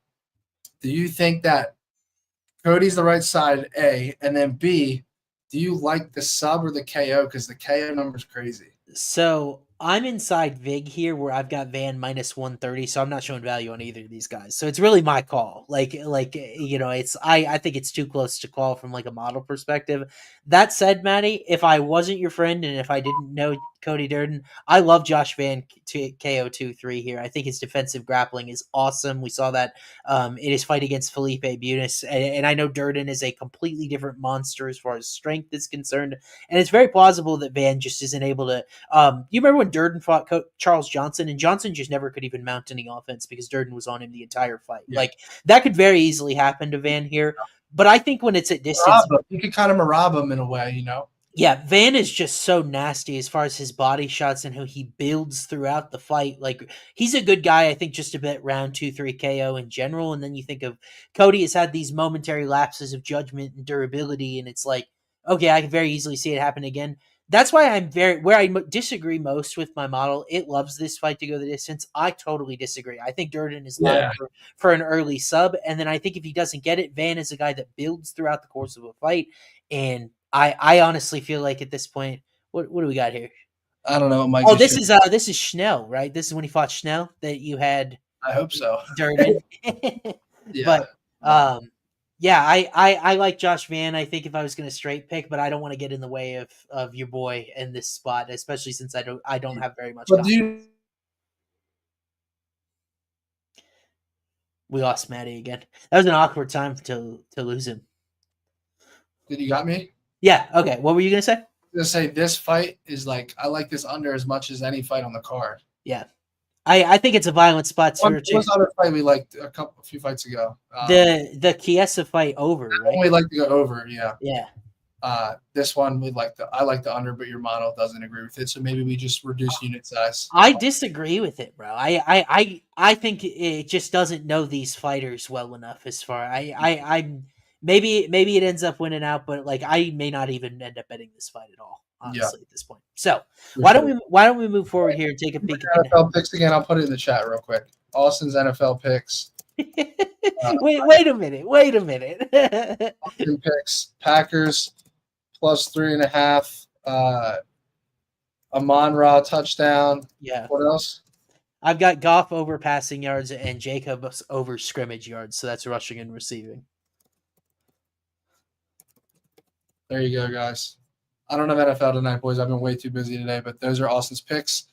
do you think that Cody's the right side, A, and then B, do you like the sub or the KO? Because the KO number is crazy. So I'm inside Vig here where I've got Van minus 130, so I'm not showing value on either of these guys. So it's really my call. Like you know, it's I think it's too close to call from like a model perspective. That said, Matty, if I wasn't your friend and if I didn't know Cody Durden, I love Josh Van to KO 2-3 here. I think his defensive grappling is awesome. We saw that in his fight against Felipe Bunis, and I know Durden is a completely different monster as far as strength is concerned, and it's very plausible that Van just isn't able to. You remember when Durden fought Charles Johnson, and Johnson just never could even mount any offense because Durden was on him the entire fight. Yeah. Like that could very easily happen to Van here. But I think when it's at distance, you could kind of marab him in a way, you know. Yeah, Van is just so nasty as far as his body shots and how he builds throughout the fight. Like, he's a good guy, I think, just to bet round 2-3 KO in general. And then you think of Cody has had these momentary lapses of judgment and durability, and it's like, okay, I can very easily see it happen again. That's why where I disagree most with my model. It loves this fight to go the distance. I totally disagree. I think Durden is live for an early sub. And then I think if he doesn't get it, Van is a guy that builds throughout the course of a fight. And I honestly feel like at this point, what do we got here? I don't know. Oh, this is Schnell, right? This is when he fought Schnell that you had. I hope so. Durden. But yeah, I like Josh Van. I think if I was going to straight pick, but I don't want to get in the way of your boy in this spot, especially since I don't have very much. But we lost Matty again. That was an awkward time to lose him. Did you got me? Yeah. Okay. What were you gonna say? I was gonna say this fight is like I like this under as much as any fight on the card. Yeah. I think it's a violent spot. What was the other fight we liked a few fights ago? The Chiesa fight over, right? We like to go over, yeah. Yeah. This one I like the under, but your model doesn't agree with it, so maybe we just reduce unit size. I disagree with it, bro. I think it just doesn't know these fighters well enough. As far maybe it ends up winning out, but like I may not even end up betting this fight at all. Honestly, at this point. So why don't we move forward here and take a peek at NFL picks again? I'll put it in the chat real quick. Austin's NFL picks. Wait a minute. Austin picks Packers plus 3.5. Amon-Ra touchdown. Yeah. What else? I've got Goff over passing yards and Jacobs over scrimmage yards. So that's rushing and receiving. There you go, guys. I don't have NFL tonight, boys. I've been way too busy today, but those are Austin's picks.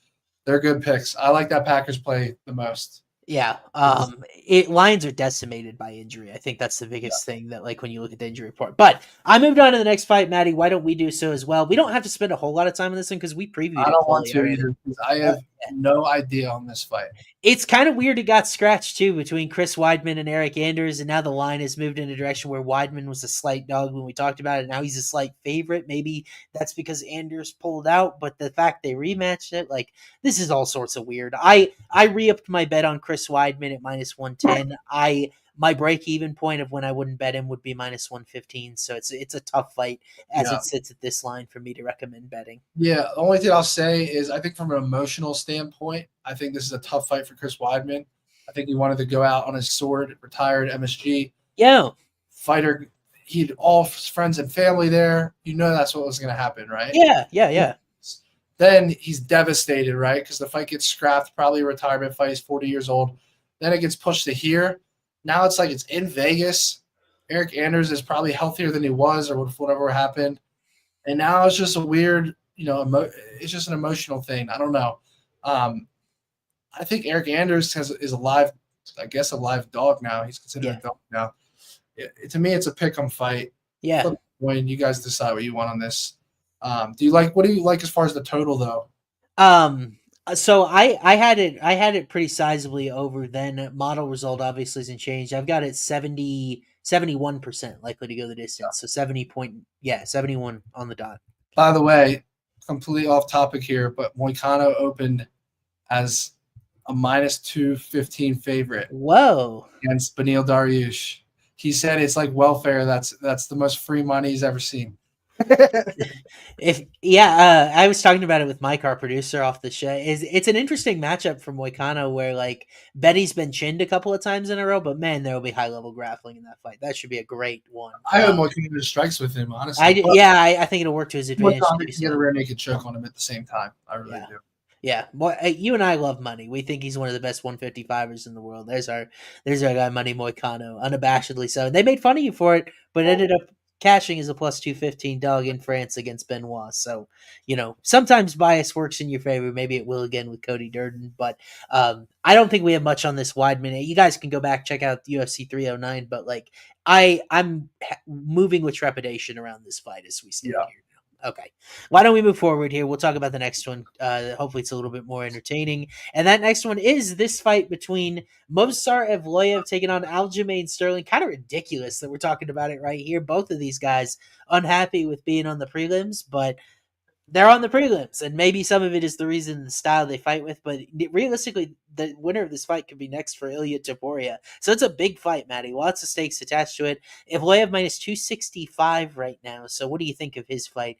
They're good picks. I like that Packers play the most. Yeah. Lions are decimated by injury. I think that's the biggest thing that, like, when you look at the injury report. But I moved on to the next fight, Matty. Why don't we do so as well? We don't have to spend a whole lot of time on this one because we previewed it. I don't want to either. no idea on this fight. It's kind of weird it got scratched too between Chris Weidman and Eryk Anders, and now the line has moved in a direction where Weidman was a slight dog when we talked about it. Now he's a slight favorite. Maybe that's because Anders pulled out, but the fact they rematched it, like, this is all sorts of weird. I re-upped my bet on Chris Weidman at -110. My break-even point of when I wouldn't bet him would be -115. So it's a tough fight as it sits at this line for me to recommend betting. Yeah, the only thing I'll say is I think from an emotional standpoint, I think this is a tough fight for Chris Weidman. I think he wanted to go out on his sword, retired MSG. Yeah. Fighter, he had all his friends and family there. You know that's what was going to happen, right? Yeah. Then he's devastated, right? Because the fight gets scrapped, probably a retirement fight. He's 40 years old. Then it gets pushed to here. Now it's like it's in Vegas. Eryk Anders is probably healthier than he was or whatever happened. And now it's just a weird, it's just an emotional thing. I don't know. I think Eryk Anders is a live dog now. He's considered a dog now. To me, it's a pick-em fight. Yeah. When you guys decide what you want on this. What do you like as far as the total though? So I had it pretty sizably over then. Model result obviously hasn't changed. I've got it 71% likely to go the distance. So 71 on the dot. By the way, completely off topic here, but Moicano opened as a -215 favorite. Whoa. Against Beneil Dariush. He said it's like welfare. That's the most free money he's ever seen. I was talking about it with Mike, our producer, off the show. It's an interesting matchup for Moicano where like Betty's been chinned a couple of times in a row, but man, there will be high level grappling in that fight. That should be a great one. I hope Moicano strikes with him, honestly. I think it'll work to his advantage. Moicano can get a rear naked choke on him at the same time. I really do. Yeah, you and I love money. We think he's one of the best 155ers in the world. There's our guy, Money Moicano, unabashedly so. And they made fun of you for it, but ended up cashing as a +215 dog in France against Benoit. So, sometimes bias works in your favor. Maybe it will again with Cody Durden. But I don't think we have much on this Weidman. You guys can go back, check out UFC 309. But, like, I'm moving with trepidation around this fight as we stand here. Okay. Why don't we move forward here? We'll talk about the next one. Hopefully it's a little bit more entertaining. And that next one is this fight between Movsar Evloev taking on Aljamain Sterling. Kind of ridiculous that we're talking about it right here. Both of these guys unhappy with being on the prelims, but they're on the prelims. And maybe some of it is the reason the style they fight with. But realistically, the winner of this fight could be next for Ilia Topuria. So it's a big fight, Matty. Lots of stakes attached to it. Evloev -265 right now. So what do you think of his fight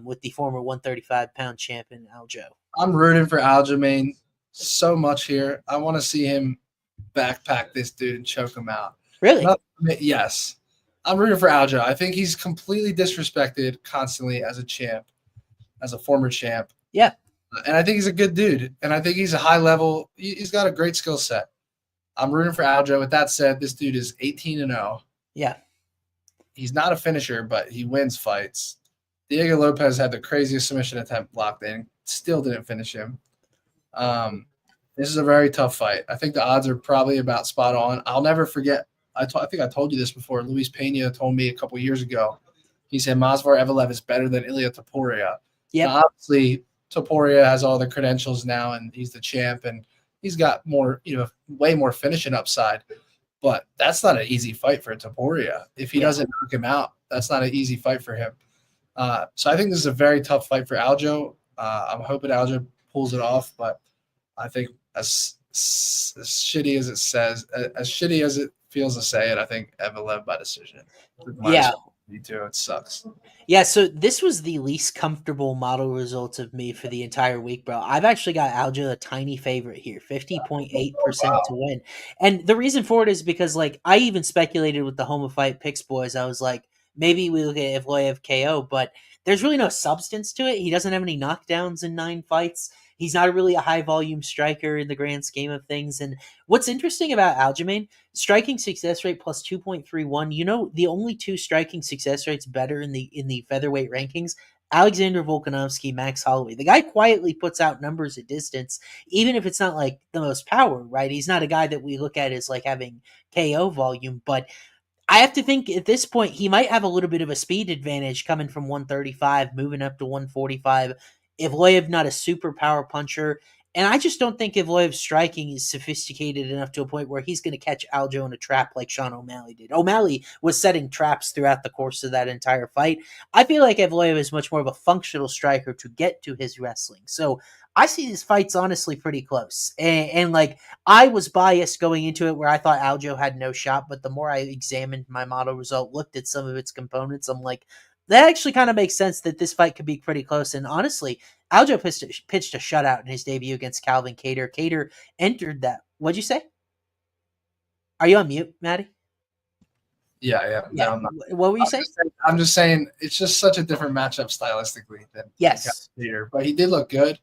with the former 135-pound champion Aljo? I'm rooting for Aljamain so much here. I want to see him backpack this dude and choke him out. Really? Yes. I'm rooting for Aljo. I think he's completely disrespected constantly as a champ. As a former champ. Yeah. And I think he's a good dude. And I think he's a high level. He's got a great skill set. I'm rooting for Aljo. With that said, this dude is 18-0. Yeah. He's not a finisher, but he wins fights. Diego Lopez had the craziest submission attempt blocked in. Still didn't finish him. This is a very tough fight. I think the odds are probably about spot on. I'll never forget. I think I told you this before. Luis Pena told me a couple years ago. He said Movsar Evloev is better than Ilia Topuria. Yeah, obviously Topuria has all the credentials now, and he's the champ, and he's got more, way more finishing upside. But that's not an easy fight for Topuria. If he doesn't knock him out, that's not an easy fight for him. So I think this is a very tough fight for Aljo. I'm hoping Aljo pulls it off, but I think as shitty as it feels to say it, I think Evloev by decision. Yeah. Me too. It sucks. Yeah, so this was the least comfortable model result of me for the entire week, bro. I've actually got Aljo a tiny favorite here, 50.8% to win. And the reason for it is because, like, I even speculated with the Home of Fight picks boys. I was like, maybe we look at Evloev KO, but there's really no substance to it. He doesn't have any knockdowns in 9 fights. He's not really a high-volume striker in the grand scheme of things. And what's interesting about Aljamain, striking success rate plus 2.31. The only 2 striking success rates better in the featherweight rankings, Alexander Volkanovski, Max Holloway. The guy quietly puts out numbers at distance, even if it's not like the most power, right? He's not a guy that we look at as like having KO volume, but I have to think at this point he might have a little bit of a speed advantage coming from 135, moving up to 145. Evloev not a super power puncher, And I just don't think Evloev's striking is sophisticated enough to a point where he's going to catch Aljo in a trap like Sean O'Malley did. O'Malley was setting traps throughout the course of that entire fight. I feel like Evloev is much more of a functional striker to get to his wrestling. So I see these fights honestly pretty close. And like, I was biased going into it where I thought Aljo had no shot, but the more I examined my model result, looked at some of its components, I'm like, that actually kind of makes sense that this fight could be pretty close. And honestly, Aljo pitched a shutout in his debut against Calvin Kattar. Kattar entered that. What'd you say? Are you on mute, Matty? Yeah. No, I'm not. What were you saying? I'm just saying it's just such a different matchup stylistically than Yes. Kattar. But he did look good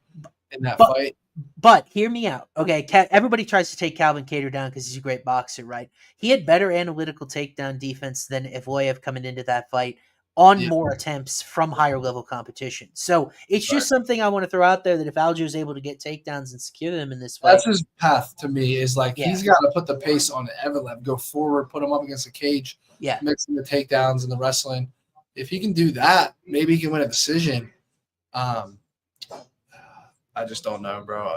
in that fight. But hear me out. Okay, everybody tries to take Calvin Kattar down because he's a great boxer, right? He had better analytical takedown defense than Evloev coming into that fight on more attempts from higher level competition. So it's just something I want to throw out there that if Aljo is able to get takedowns and secure them in this fight. That's his path to me is like he's got to put the pace on Evloev, go forward, put him up against the cage, mixing the takedowns and the wrestling. If he can do that, maybe he can win a decision. I just don't know, bro.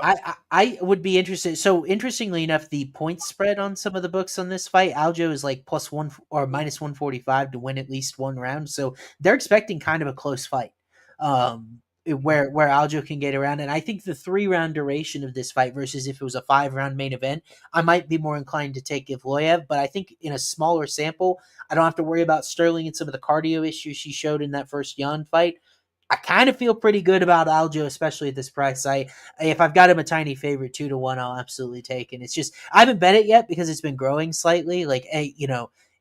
I would be interested. So interestingly enough, the point spread on some of the books on this fight, Aljo is like +1 or -145 to win at least one round. So they're expecting kind of a close fight, where Aljo can get around. And I think the 3-round duration of this fight versus if it was a 5-round main event, I might be more inclined to take Evloev. But I think in a smaller sample, I don't have to worry about Sterling and some of the cardio issues she showed in that first Jan fight. I kind of feel pretty good about Aljo, especially at this price. If I've got him a tiny favorite 2-1, I'll absolutely take it. It's just I haven't bet it yet because it's been growing slightly. Like,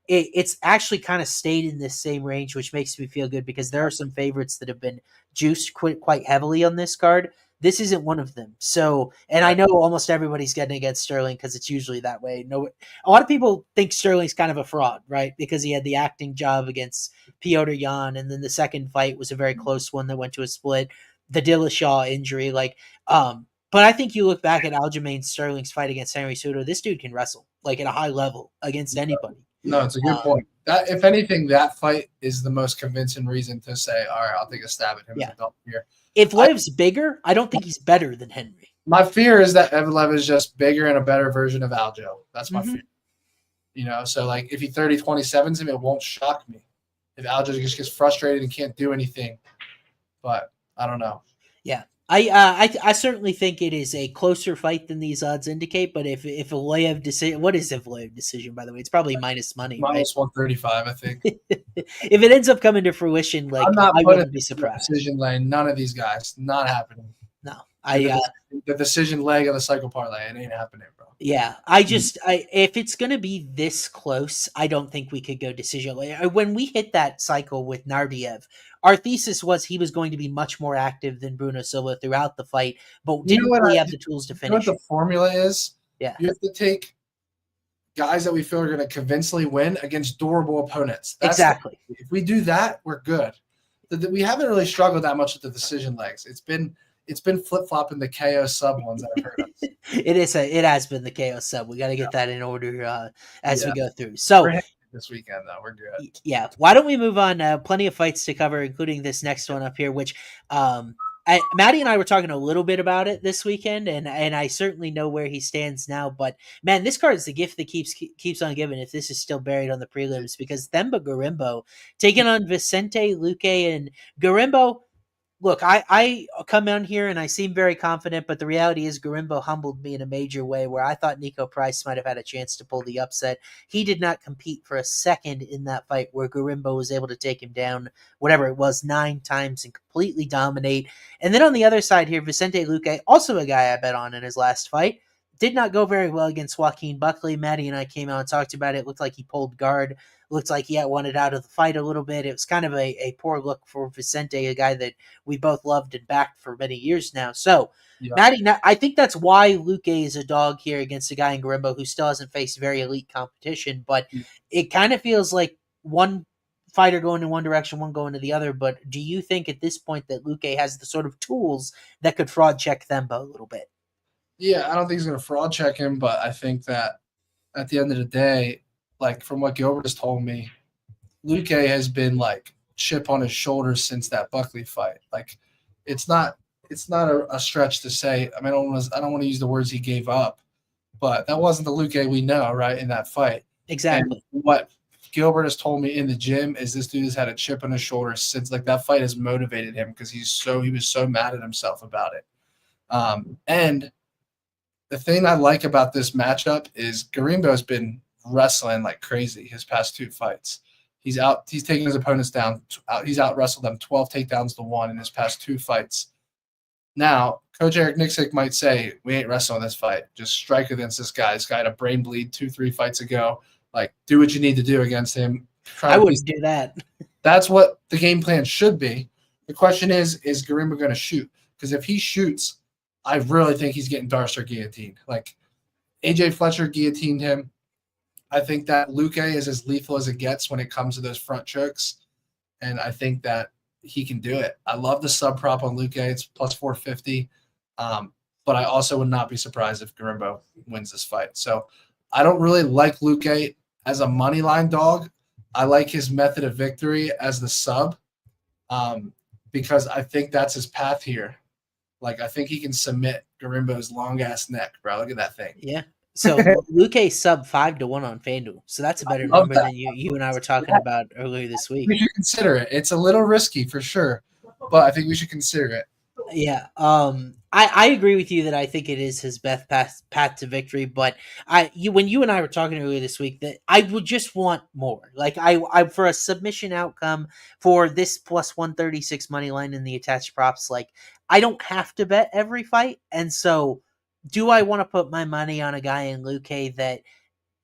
it's actually kind of stayed in this same range, which makes me feel good because there are some favorites that have been juiced quite heavily on this card. This isn't one of them. So, and I know almost everybody's getting against Sterling because it's usually that way. No, a lot of people think Sterling's kind of a fraud, right? Because he had the acting job against Piotr Jan, and then the second fight was a very close one that went to a split. The Dillashaw injury, but I think you look back at Aljamain Sterling's fight against Henry Cejudo. This dude can wrestle like at a high level against anybody. No, it's a good point. That, if anything, that fight is the most convincing reason to say, all right, I'll take a stab at him here. If Evloev's bigger, I don't think he's better than Henry. My fear is that Evloev is just bigger and a better version of Aljo. That's my fear. So like if he 30-27s him, it won't shock me. If Aljo just gets frustrated and can't do anything. But I don't know. Yeah. I certainly think it is a closer fight than these odds indicate, but if Evloev decision, what is Evloev decision, by the way? It's probably minus money, minus 135, I think. If it ends up coming to fruition, like I wouldn't be surprised. Decision lane, none of these guys, not happening. No, the decision leg of the cycle parlay, it ain't happening, bro. Yeah, if it's gonna be this close, I don't think we could go decision lane. When we hit that cycle with Nardiev, our thesis was he was going to be much more active than Bruno Silva throughout the fight, but didn't really have the tools to finish. You know what the formula is? Yeah. You have to take guys that we feel are going to convincingly win against durable opponents. Exactly. If we do that, we're good. We haven't really struggled that much with the decision legs. It's been flip-flopping the KO sub ones that I've heard of. It has been the KO sub. We got to get that in order as we go through. So this weekend, though, we're good. Yeah. Why don't we move on? Plenty of fights to cover, including this next one up here, which Matty and I were talking a little bit about it this weekend, and I certainly know where he stands now. But man, this card is the gift that keeps on giving. If this is still buried on the prelims, because Themba Gorimbo taking on Vicente Luque, and Gorimbo. Look, I come on here and I seem very confident, but the reality is Gorimbo humbled me in a major way where I thought Nico Price might have had a chance to pull the upset. He did not compete for a second in that fight where Gorimbo was able to take him down, whatever it was, 9 times and completely dominate. And then on the other side here, Vicente Luque, also a guy I bet on in his last fight, did not go very well against Joaquin Buckley. Matty and I came out and talked about it. It looked like he pulled guard. Looked like he wanted out of the fight a little bit. It was kind of a poor look for Vicente, a guy that we both loved and backed for many years now. So, Matty, I think that's why Luque is a dog here against a guy in Gorimbo who still hasn't faced very elite competition. But it kind of feels like one fighter going in one direction, one going to the other. But do you think at this point that Luque has the sort of tools that could fraud check Themba a little bit? Yeah, I don't think he's going to fraud check him, but I think that at the end of the day, like from what Gilbert has told me, Luque has been like chip on his shoulders since that Buckley fight. Like it's not it's not a stretch to say. I mean, I don't want to use the words he gave up, but that wasn't the Luque we know, right? In that fight, Exactly. And what Gilbert has told me in the gym is this dude has had a chip on his shoulder since like that fight has motivated him because he was so mad at himself about it. And the thing I like about this matchup is Gorimbo has been wrestling like crazy his past 2 fights. He's taking his opponents down. He's out wrestled them 12 takedowns to 1 in his past 2 fights. Now, Coach Eryk Nixick might say, we ain't wrestling this fight. Just strike against this guy. This guy had a brain bleed 2-3 fights ago. Like, do what you need to do against him. I wouldn't do that. That's what the game plan should be. The question is Gorimbo going to shoot? Because if he shoots, I really think he's getting Darcer guillotined. Like, AJ Fletcher guillotined him. I think that Luque is as lethal as it gets when it comes to those front chokes. And I think that he can do it. I love the sub prop on Luque. It's plus 450. But I also would not be surprised if Gorimbo wins this fight. So I don't really like Luque as a money line dog. I like his method of victory as the sub because I think that's his path here. Like, I think he can submit Gorimbo's long-ass neck, bro. Look at that thing. Yeah. So Luque sub 5-1 on FanDuel. So that's a better number than you and I were talking about earlier this week. We should consider it. It's a little risky for sure, but I think we should consider it. Yeah. I agree with you that I think it is his best path to victory, but when you and I were talking earlier this week, that I would just want more. Like I for a submission outcome for this plus 136 money line in the attached props, like I don't have to bet every fight, and so do I want to put my money on a guy in Luque that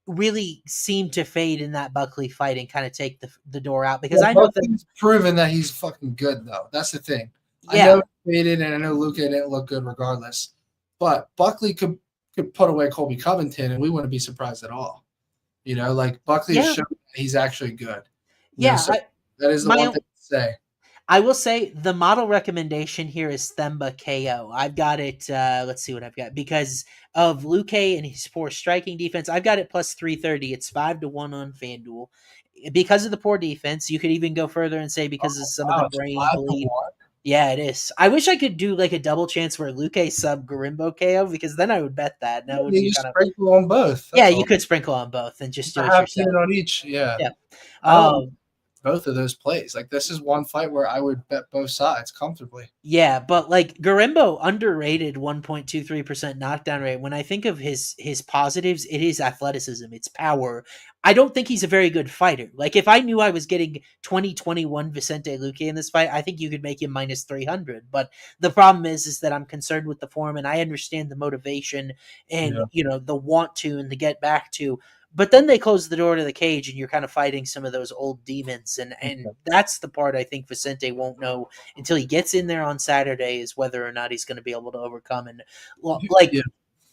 really seemed to fade in that Buckley fight and kind of take the door out? Because I know that he's proven that he's fucking good, though. That's the thing. Yeah. I know he faded, and I know Luque didn't look good regardless. But Buckley could put away Colby Covington, and we wouldn't be surprised at all. You know, like Buckley has shown that he's actually good. Yeah, so that is the one thing to say. I will say the model recommendation here is Theba KO. I've got it. Let's see what I've got. Because of Luque and his poor striking defense, I've got it plus 330. It's 5-1 on FanDuel. Because of the poor defense, you could even go further and say because of some of the brain bleed. Yeah, it is. I wish I could do like a double chance where Luque sub Gorimbo KO, because then I would bet that. Now would you be just sprinkle on both. You could sprinkle on both and just do it yourself. On each. Yeah. Both of those plays. Like, this is one fight where I would bet both sides comfortably. Yeah, but like Gorimbo underrated 1.23% knockdown rate. When I think of his positives, it is athleticism, it's power. I don't think he's a very good fighter. Like, if I knew I was getting 2021 Vicente Luque in this fight, I think you could make him minus 300. But the problem is that I'm concerned with the form, and I understand the motivation and the want to and the get back to. But then they close the door to the cage, and you're kind of fighting some of those old demons. And that's the part I think Vicente won't know until he gets in there on Saturday, is whether or not he's going to be able to overcome. And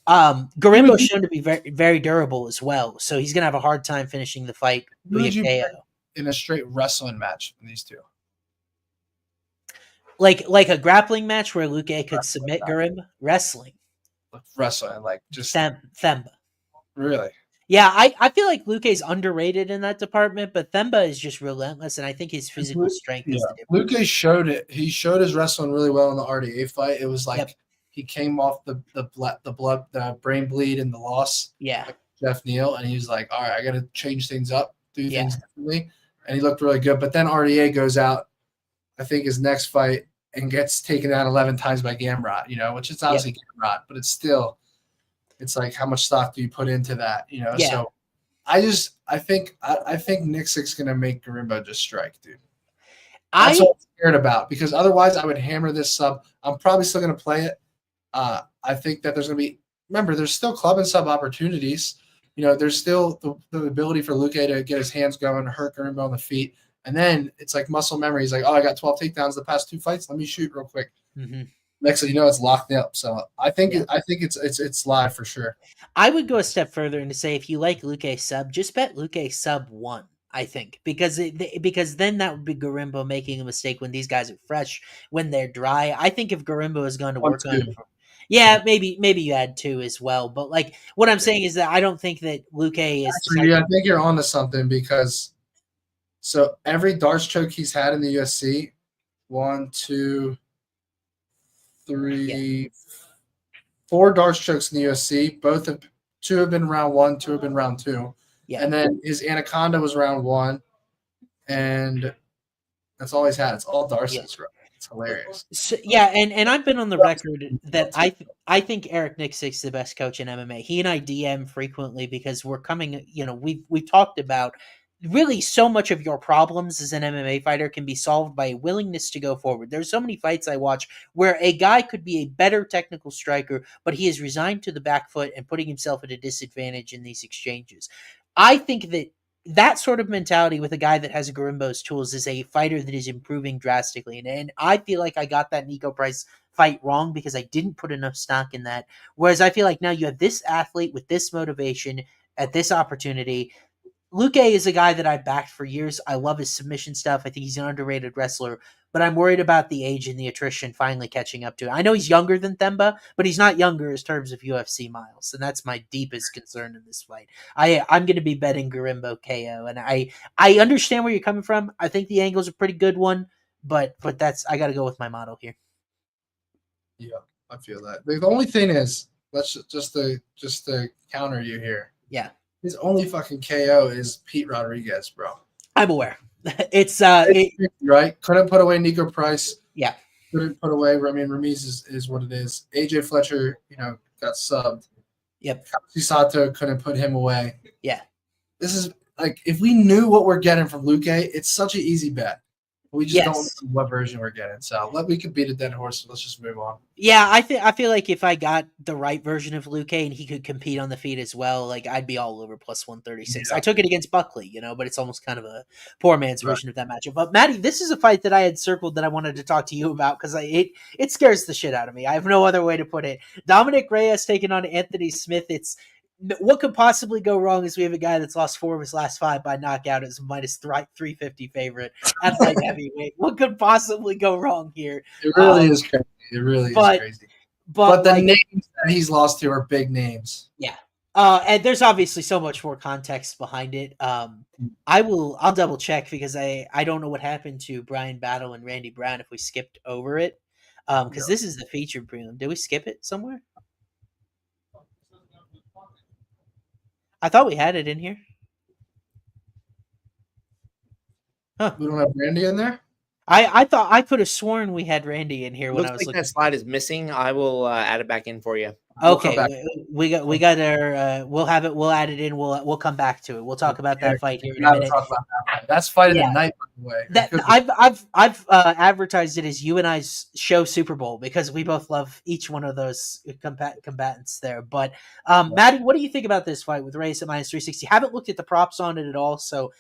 Gorimbo's shown to be very, very durable as well. So he's going to have a hard time finishing the fight via KO. In a straight wrestling match in these two. Like a grappling match where Luque could submit Gorimbo? Wrestling, like just Theba. Really? Yeah, I feel like Luque's underrated in that department, but Theba is just relentless, and I think his physical strength is the difference. Luque showed it. He showed his wrestling really well in the RDA fight. It was like he came off the brain bleed and the loss. Yeah. Like Jeff Neal, and he was like, all right, I got to change things up, do things differently. And he looked really good. But then RDA goes out, I think his next fight, and gets taken out 11 times by Gamrot, which is obviously Gamrot, but it's still – it's like, how much stock do you put into that? So I think Nixick's gonna make Gorimbo just strike, dude. That's what I'm scared about, because otherwise I would hammer this sub. I'm probably still gonna play it. I think that there's gonna be, remember, there's still club and sub opportunities. There's still the ability for Luque to get his hands going, hurt Gorimbo on the feet, and then it's like muscle memory. He's like, oh, I got 12 takedowns the past 2 fights. Let me shoot real quick. Mm-hmm. Next thing you know, it's locked up. So I think it's live for sure. I would go a step further and to say, if you like Luque sub, just bet Luque sub 1. I think because then that would be Gorimbo making a mistake when these guys are fresh, when they're dry. I think if Gorimbo is going to work on it, maybe you add 2 as well. But like what I'm saying is that I don't think that Luque is. Actually, I think you're onto something, because so every darts choke he's had in the UFC, 1, 2, 4 dark strokes in the UFC. Two have been round 1, 2 have been round 2. Yeah. And then his Anaconda was round 1, and that's all he's had. It's all Darcy's, bro. It's hilarious. So, and I've been on the record that I think Eryk Nixick's the best coach in MMA. He and I DM frequently because we're coming. We've talked about really so much of your problems as an MMA fighter can be solved by a willingness to go forward. There's so many fights I watch where a guy could be a better technical striker, but he is resigned to the back foot and putting himself at a disadvantage in these exchanges. I think that sort of mentality with a guy that has Gorimbo's tools is a fighter that is improving drastically. And I feel like I got that Nico Price fight wrong because I didn't put enough stock in that. Whereas I feel like now you have this athlete with this motivation at this opportunity. Luque is a guy that I've backed for years. I love his submission stuff. I think he's an underrated wrestler, but I'm worried about the age and the attrition finally catching up to it. I know he's younger than Theba, but he's not younger in terms of UFC miles, and that's my deepest concern in this fight. I'm going to be betting Gorimbo KO, and I understand where you're coming from. I think the angle's a pretty good one, but I got to go with my model here. Yeah, I feel that. The only thing is, let's just to counter you here. Yeah. His only fucking KO is Pete Rodriguez, bro. I'm aware. It's right. Couldn't put away Nico Price. Yeah. Couldn't put away. I mean, Ramiz is what it is. AJ Fletcher, got subbed. Yep. Sato couldn't put him away. Yeah. This is like if we knew what we're getting from Luque, it's such an easy bet. We just don't know what version we're getting. So we could beat a dead horse. So let's just move on. Yeah, I feel like if I got the right version of Luque and he could compete on the feet as well, like I'd be all over plus 136. I took it against Buckley, but it's almost kind of a poor man's version of that matchup. But Matty, this is a fight that I had circled that I wanted to talk to you about because it scares the shit out of me. I have no other way to put it. Dominick Reyes taking on Anthony Smith. What could possibly go wrong is we have a guy that's lost 4 of his last 5 by knockout as a minus 350 favorite at light heavyweight. What could possibly go wrong here? It really is crazy. It really is crazy. But the names that he's lost to are big names. Yeah. And there's obviously so much more context behind it. I'll double check because I don't know what happened to Bryan Battle and Randy Brown if we skipped over it. Because this is the featured prelim. Did we skip it somewhere? I thought we had it in here. Huh. We don't have Randy in there? I thought I could have sworn we had Randy in here when I was looking. That slide is missing. I will add it back in for you. Okay, we got our we'll have it. We'll add it in. We'll come back to it. We'll talk about that fight here in a minute. That's fight of the night, by the way. I've advertised it as you and I's show Super Bowl because we both love each one of those combatants there. But Matty, what do you think about this fight with Reyes at minus 360? Haven't looked at the props on it at all, so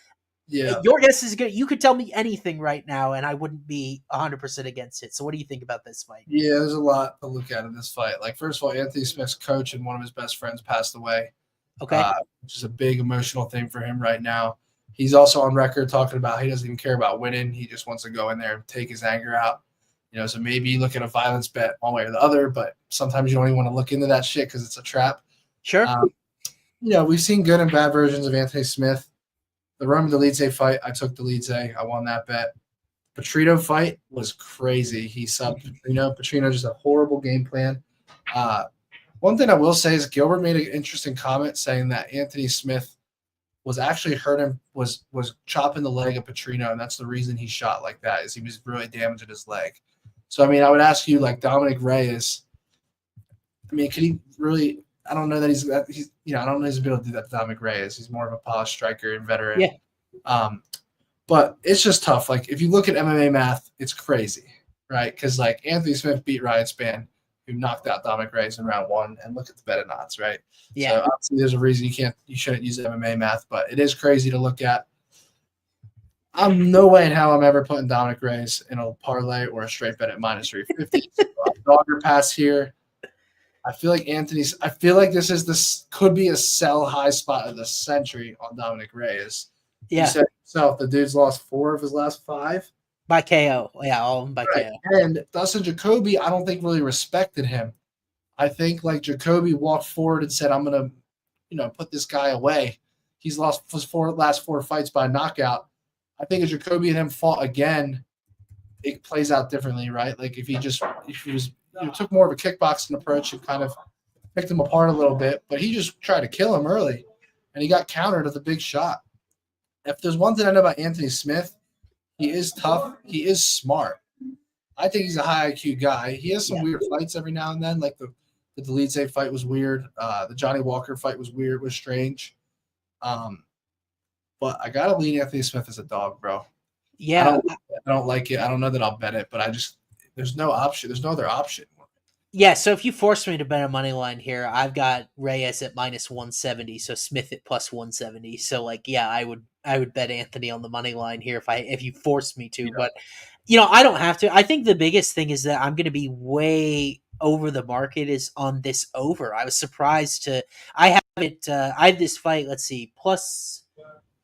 your guess is good. You could tell me anything right now, and I wouldn't be 100% against it. So, what do you think about this fight? Yeah, there's a lot to look at in this fight. Like, first of all, Anthony Smith's coach and one of his best friends passed away. Okay, which is a big emotional thing for him right now. He's also on record talking about he doesn't even care about winning. He just wants to go in there and take his anger out. So maybe you look at a violence bet one way or the other, but sometimes you don't even want to look into that shit because it's a trap. Sure. We've seen good and bad versions of Anthony Smith. The Roman Dolidze fight, I took Dolidze. I won that bet. Petrino fight was crazy. He subbed Petrino. Petrino just a horrible game plan. One thing I will say is Gilbert made an interesting comment saying that Anthony Smith was actually hurting, was chopping the leg of Petrino, and that's the reason he shot like that, is he was really damaging his leg. So, I mean, I would ask you, like, Dominick Reyes, I mean, could he really – I don't know that he's I don't know his ability to do that to Dominick Reyes. He's more of a polished striker and veteran. Yeah. But it's just tough. Like, if you look at MMA math, it's crazy, right? Because, like, Anthony Smith beat Ryan Spann, who knocked out Dominick Reyes in round 1, and look at the bet odds, right? Yeah. So, obviously, there's a reason you shouldn't use MMA math, but it is crazy to look at. I'm no way in hell I'm ever putting Dominick Reyes in a parlay or a straight bet at minus 350. Dogger pass here. I feel like this could be a sell high spot of the century on Dominick Reyes. Yeah. You said yourself, the dude's lost 4 of his last 5. By KO. Yeah, all of them by KO. And Dustin Jacoby, I don't think really respected him. I think like Jacoby walked forward and said, I'm going to, put this guy away. He's lost his last 4 fights by knockout. I think if Jacoby and him fought again, it plays out differently, right? Like if he was took more of a kickboxing approach and kind of picked him apart a little bit, but he just tried to kill him early, and he got countered with a big shot. If there's one thing I know about Anthony Smith, he is tough. He is smart. I think he's a high IQ guy. He has some weird fights every now and then, like the Delete fight was weird. The Johnny Walker fight was weird, was strange. But I gotta lean Anthony Smith as a dog, bro. Yeah, I don't like it. I don't know that I'll bet it, but there's no option. There's no other option. Yeah, so if you force me to bet a money line here, I've got Reyes at -170, so Smith at +170. So like, yeah, I would bet Anthony on the money line here if you force me to. Yeah. But I don't have to. I think the biggest thing is that I'm going to be way over the market is on this over. I was surprised I have it. I have this fight. Let's see, plus.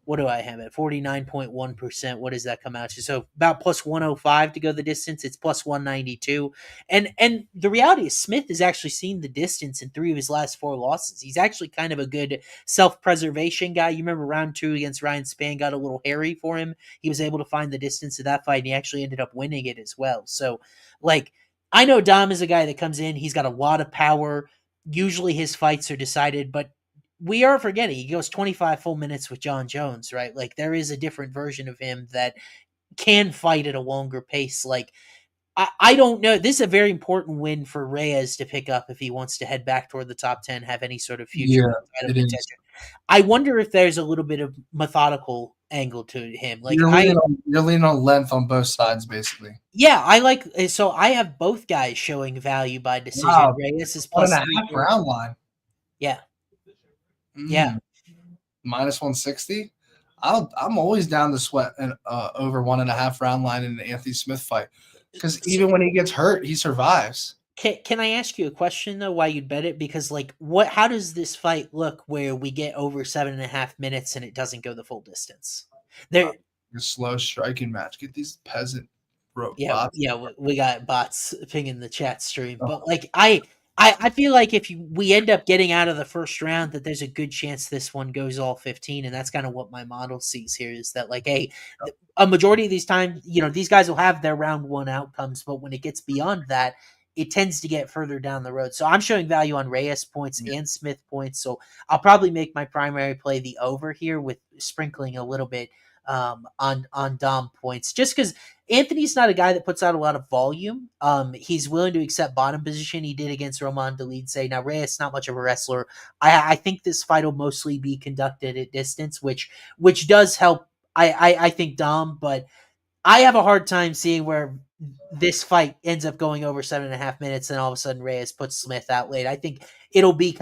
What do I have at 49.1%? What does that come out to? So about +105 to go the distance. It's +192. And the reality is Smith has actually seen the distance in 3 of his last 4 losses. He's actually kind of a good self-preservation guy. You remember round 2 against Ryan Spann got a little hairy for him. He was able to find the distance of that fight, and he actually ended up winning it as well. So, like, I know Dom is a guy that comes in. He's got a lot of power. Usually his fights are decided, but we are forgetting he goes 25 full minutes with John Jones, right? Like there is a different version of him that can fight at a longer pace. Like I don't know. This is a very important win for Reyes to pick up if he wants to head back toward the top 10, have any sort of future contention. I wonder if there's a little bit of methodical angle to him. Like you're leaning on length on both sides, basically. Yeah, I have both guys showing value by decision. Wow. Reyes is +1.5 round line. Yeah. Yeah, -160. I'm always down to sweat an over 1.5 round line in an Anthony Smith fight because even when he gets hurt, he survives. Can I ask you a question though? Why you'd bet it? Because like, how does this fight look where we get over 7.5 minutes and it doesn't go the full distance? A slow striking match. Get these peasant bots. Yeah, we got bots pinging the chat stream, but like I feel like if we end up getting out of the first round, that there's a good chance this one goes all 15, and that's kind of what my model sees here is that like, hey, a majority of these times, these guys will have their round 1 outcomes, but when it gets beyond that, it tends to get further down the road. So I'm showing value on Reyes points and Smith points, so I'll probably make my primary play the over here with sprinkling a little bit on Dom points, just because Anthony's not a guy that puts out a lot of volume. He's willing to accept bottom position. He did against Roman Dolidze. Now Reyes is not much of a wrestler. I think this fight will mostly be conducted at distance, which does help. I think Dom, but I have a hard time seeing where this fight ends up going over 7.5 minutes, and all of a sudden Reyes puts Smith out late. I think it'll be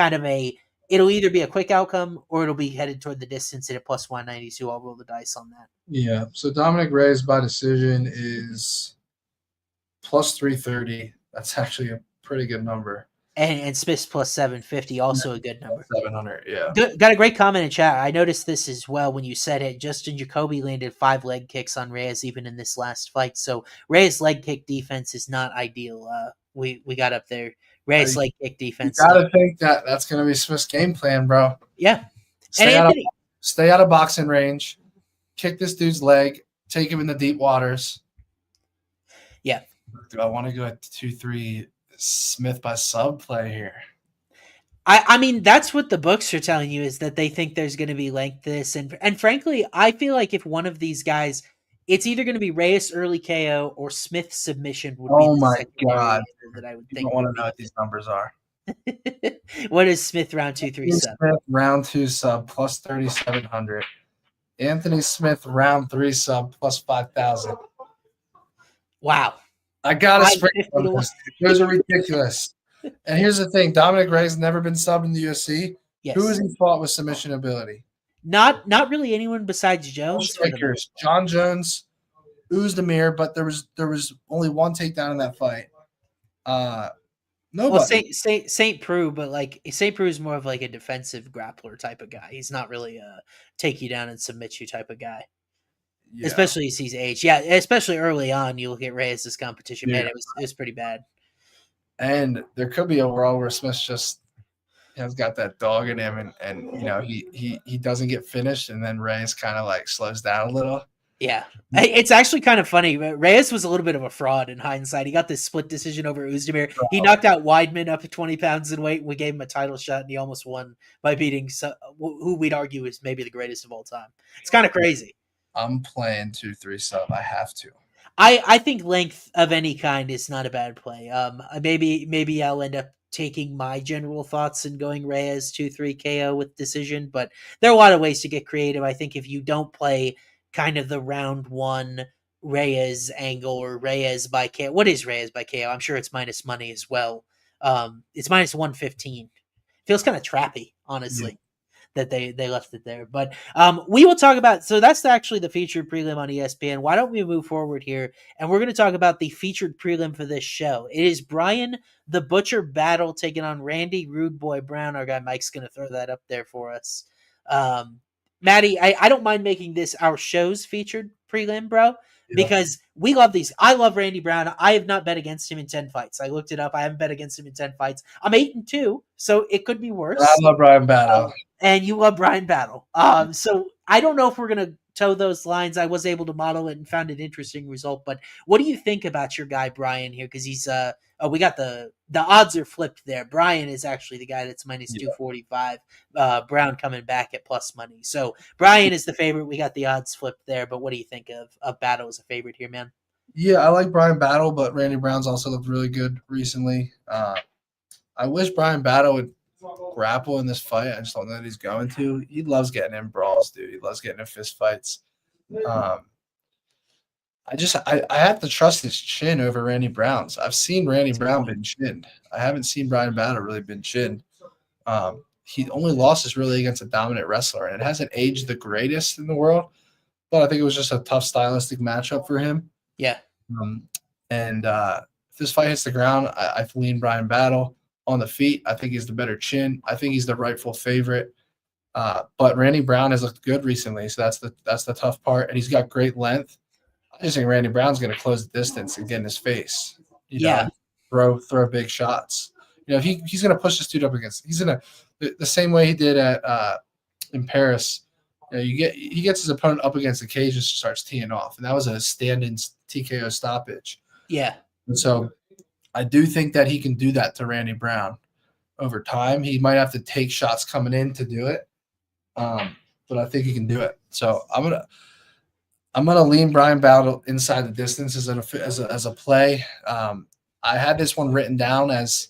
it'll either be a quick outcome or it'll be headed toward the distance at a +192. I'll roll the dice on that. Yeah. So Dominick Reyes by decision is +330. That's actually a pretty good number. And Smith's +750, also a good number. 700, yeah. Got a great comment in chat. I noticed this as well when you said it. Justin Jacoby landed 5 leg kicks on Reyes even in this last fight. So Reyes' leg kick defense is not ideal. We got up there. Reyes leg kick defense. You gotta think that's gonna be Smith's game plan, bro. Yeah. Stay out of boxing range. Kick this dude's leg. Take him in the deep waters. Yeah. Do I want to go at 2-3 Smith by sub play here? I mean, that's what the books are telling you, is that they think there's going to be length to this. And frankly, I feel like if one of these guys, it's either going to be Reyes early KO or Smith submission would be. Oh my God. That I would think. think. I want to know what these numbers are. What is Smith round 2-3 sub? Smith round 2 sub +3,700. Anthony Smith round 3 sub +5,000. Wow. I gotta sprinkle those. Those are ridiculous. And here's the thing: Dominick Reyes never been subbed in the UFC. Yes. Who has he fought with submission ability? Not really anyone besides Jones. Strikers. John Jones, Ozdemir, but there was only one takedown in that fight. Nobody. Well, St. Preux, but like St. Preux is more of like a defensive grappler type of guy. He's not really a take you down and submit you type of guy. Yeah. Especially as he's aged. Yeah, especially early on, you look at Reyes' competition. Yeah. Man, it was pretty bad. And there could be a world where Smith just has got that dog in him, and he doesn't get finished, and then Reyes kind of like slows down a little. Yeah. It's actually kind of funny. Reyes was a little bit of a fraud in hindsight. He got this split decision over Uzdemir. He knocked out Weidman up to 20 pounds in weight. We gave him a title shot, and he almost won by beating who we'd argue is maybe the greatest of all time. It's kind of crazy. I'm playing 2-3 sub. I have to. I think length of any kind is not a bad play. Maybe I'll end up taking my general thoughts and going Reyes 2-3 KO with decision, but there are a lot of ways to get creative. I think if you don't play kind of the round one Reyes angle or Reyes by KO. What is Reyes by KO? I'm sure it's minus money as well. It's minus 115. Feels kind of trappy, honestly, that they left it there. But we will talk about, so that's actually the featured prelim on ESPN. Why don't we move forward here? And we're going to talk about the featured prelim for this show. It is Bryan the Butcher Battle taking on Randy Rude Boy Brown. Our guy Mike's going to throw that up there for us. Matty, I don't mind making this our show's featured prelim, bro, because we love these. I love Randy Brown. I have not bet against him in 10 fights. I looked it up. I haven't bet against him in 10 fights. I'm 8-2, so it could be worse. I love Bryan Battle. And you love Bryan Battle. So I don't know if we're going to toe those lines. I was able to model it and found an interesting result. But what do you think about your guy, Bryan, here? Because he's we got the odds are flipped there. Bryan is actually the guy that's minus 245. Brown coming back at plus money. So Bryan is the favorite. We got the odds flipped there. But what do you think of Battle as a favorite here, man? Yeah, I like Bryan Battle, but Randy Brown's also looked really good recently. I wish Bryan Battle would grapple in this fight. I just don't know that he's going to. He loves getting in brawls, dude. He loves getting in fist fights. I have to trust his chin over Randy Brown's. I've seen Randy Brown been chinned. I haven't seen Bryan Battle really been chinned. He only lost is really against a dominant wrestler, and it hasn't aged the greatest in the world. But I think it was just a tough stylistic matchup for him. Yeah. If this fight hits the ground, I lean Bryan Battle. On the feet, I think he's the better chin. I think he's the rightful favorite. But Randy Brown has looked good recently, so that's the tough part. And he's got great length. I just think Randy Brown's going to close the distance and get in his face. You know, throw big shots. You know, if he's going to push this dude up against. He's going to the same way he did at in Paris. You know, he gets his opponent up against the cage and starts teeing off, and that was a stand-in TKO stoppage. Yeah. And so I do think that he can do that to Randy Brown over time. He might have to take shots coming in to do it, but I think he can do it. So I'm gonna lean Bryan Battle inside the distance as a play. I had this one written down as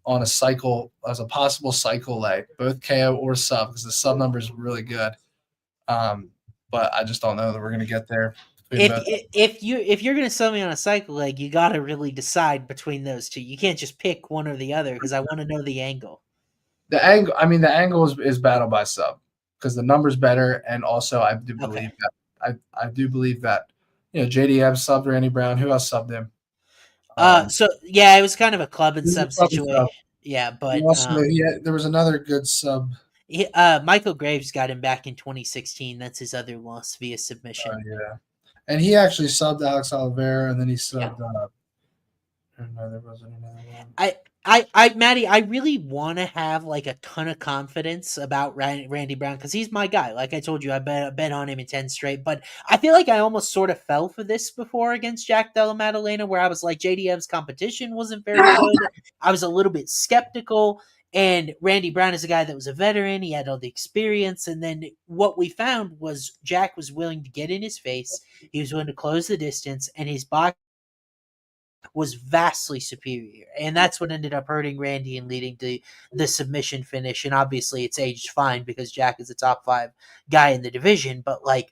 on a cycle, as a possible cycle leg, both KO or sub, because the sub number is really good. But I just don't know that we're gonna get there. If you're gonna sell me on a cycle leg, you gotta really decide between those two. You can't just pick one or the other because I want to know the angle. The angle is Battle by sub because the number's better, and also I do believe that you know JDM subbed Randy Brown. Who else subbed him? So yeah, it was kind of a club and sub situation. Yeah, but there was another good sub. Michael Graves got him back in 2016. That's his other loss via submission. Yeah. And he actually subbed Alex Oliveira, and then he subbed. No, there wasn't another one. Matty, I really want to have like a ton of confidence about Randy Brown because he's my guy. Like I told you, I bet on him in 10 straight. But I feel like I almost sort of fell for this before against Jack Della Maddalena, where I was like, JDM's competition wasn't very good. I was a little bit skeptical. And Randy Brown is a guy that was a veteran. He had all the experience. And then what we found was Jack was willing to get in his face. He was willing to close the distance. And his box was vastly superior. And that's what ended up hurting Randy and leading to the submission finish. And obviously it's aged fine because Jack is a top 5 guy in the division. But like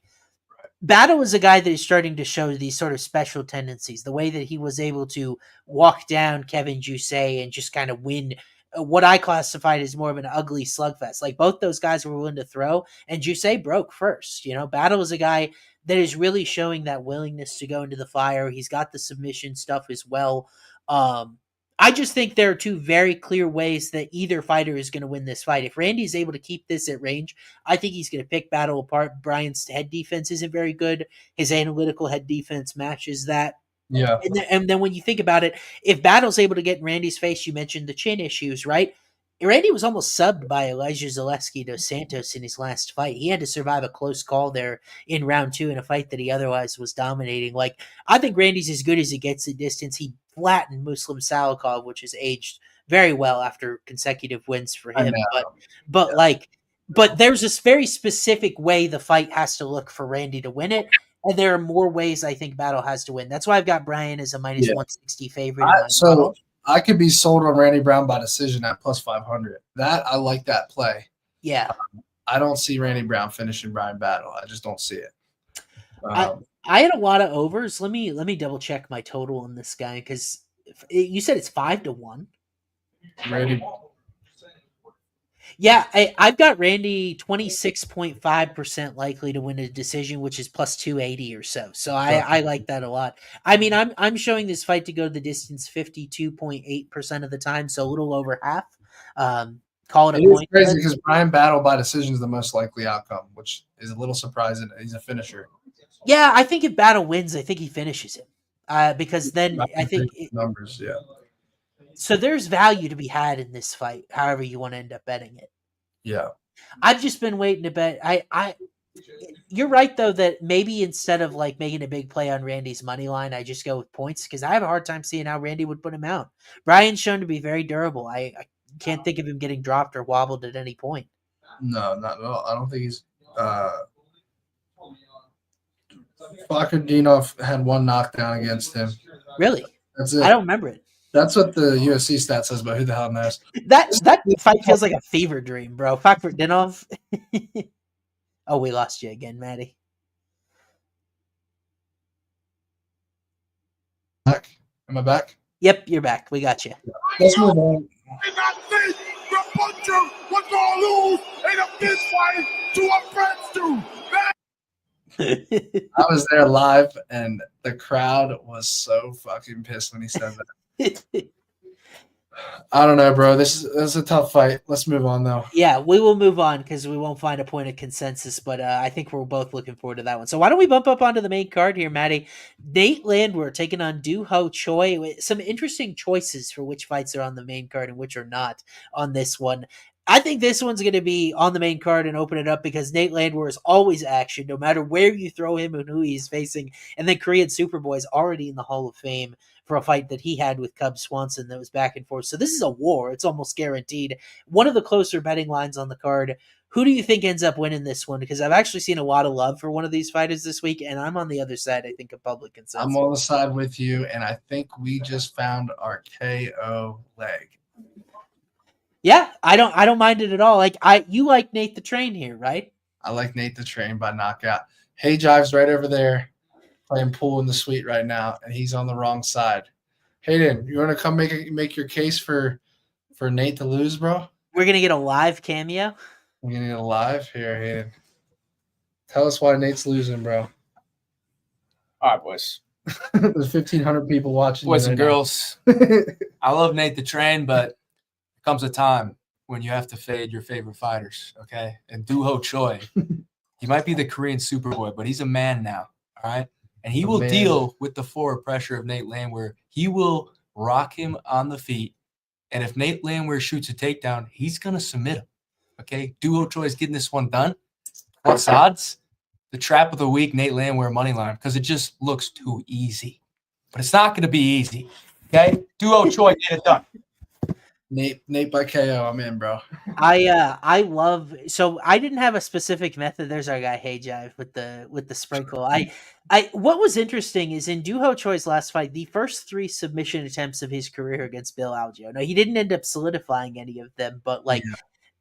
Battle is a guy that is starting to show these sort of special tendencies. The way that he was able to walk down Kevin Jusay and just kind of win what I classified as more of an ugly slugfest. Like both those guys were willing to throw, and Jusay broke first. You know, Battle is a guy that is really showing that willingness to go into the fire. He's got the submission stuff as well. I just think there are two very clear ways that either fighter is going to win this fight. If Randy's able to keep this at range, I think he's going to pick Battle apart. Bryan's head defense isn't very good. His analytical head defense matches that. Yeah. And then when you think about it, if Battle's able to get in Randy's face, you mentioned the chin issues, right? Randy was almost subbed by Elijah Zaleski dos Santos in his last fight. He had to survive a close call there in round 2 in a fight that he otherwise was dominating. Like, I think Randy's as good as he gets at distance. He flattened Muslim Salikov, which has aged very well after consecutive wins for him. But there's this very specific way the fight has to look for Randy to win it. And there are more ways I think Battle has to win. That's why I've got Bryan as a minus 160 favorite. I could be sold on Randy Brown by decision at plus 500. That I like that play. Yeah. I don't see Randy Brown finishing Bryan Battle. I just don't see it. I had a lot of overs. Let me double check my total on this guy because you said it's 5-1. Randy. Yeah, I've got Randy 26.5% likely to win a decision, which is plus 280 or so. So I like that a lot. I mean, I'm showing this fight to go the distance 52.8% of the time, so a little over half. Call it a point. It's crazy because Bryan Battle by decision is the most likely outcome, which is a little surprising. He's a finisher. Yeah, I think if Battle wins, I think he finishes him. Because then I think numbers, yeah. So there's value to be had in this fight, however you want to end up betting it. Yeah. I've just been waiting to bet. You're right though that maybe instead of like making a big play on Randy's money line, I just go with points because I have a hard time seeing how Randy would put him out. Bryan's shown to be very durable. I can't think of him getting dropped or wobbled at any point. No, not at all. I don't think he's Fakardinov had one knockdown against him. Really? That's it. I don't remember it. That's what the UFC stat says, but who the hell knows? That fight feels like a fever dream, bro. Fakardinov. Oh, we lost you again, Matty. Back? Am I back? Yep, you're back. We got you. Let's move on. The puncher was gonna lose in a fist fight to a friends to. I was there live, and the crowd was so fucking pissed when he said that. I don't know, bro. This is a tough fight. Let's move on, though. Yeah, we will move on because we won't find a point of consensus, but I think we're both looking forward to that one. So why don't we bump up onto the main card here, Matty? Nate Landwehr taking on Duho Choi. Some interesting choices for which fights are on the main card and which are not on this one. I think this one's going to be on the main card and open it up because Nate Landwehr is always action, no matter where you throw him and who he's facing. And then Korean Superboy is already in the Hall of Fame for a fight that he had with Cub Swanson that was back and forth. So this is a war. It's almost guaranteed. One of the closer betting lines on the card. Who do you think ends up winning this one? Because I've actually seen a lot of love for one of these fighters this week, and I'm on the other side, I think, of public consensus. I'm on the side with you, and I think we just found our KO leg. Yeah, I don't mind it at all. Like you like Nate the Train here, right? I like Nate the Train by knockout. Hey Jive's right over there playing pool in the suite right now, and he's on the wrong side. Hayden, you want to come make your case for Nate to lose, bro? We're gonna get a live cameo. We're gonna get a live here, Hayden. Tell us why Nate's losing, bro. All right, boys. There's 1,500 people watching. Boys and girls, I love Nate the Train, but comes a time when you have to fade your favorite fighters, okay? And Duho Choi, he might be the Korean Superboy, but he's a man now, all right? And he will deal with the forward pressure of Nate Landwehr. He will rock him on the feet. And if Nate Landwehr shoots a takedown, he's going to submit him, okay? Duho Choi is getting this one done. What's odds? The trap of the week, Nate Landwehr money line, because it just looks too easy. But it's not going to be easy, okay? Duho Choi, get it done. Nate by KO, I'm in, bro. I love. So I didn't have a specific method. There's our guy Hey Jive with the sprinkle. I what was interesting is in Duho Choi's last fight, the first 3 submission attempts of his career against Bill Algeo. Now he didn't end up solidifying any of them, but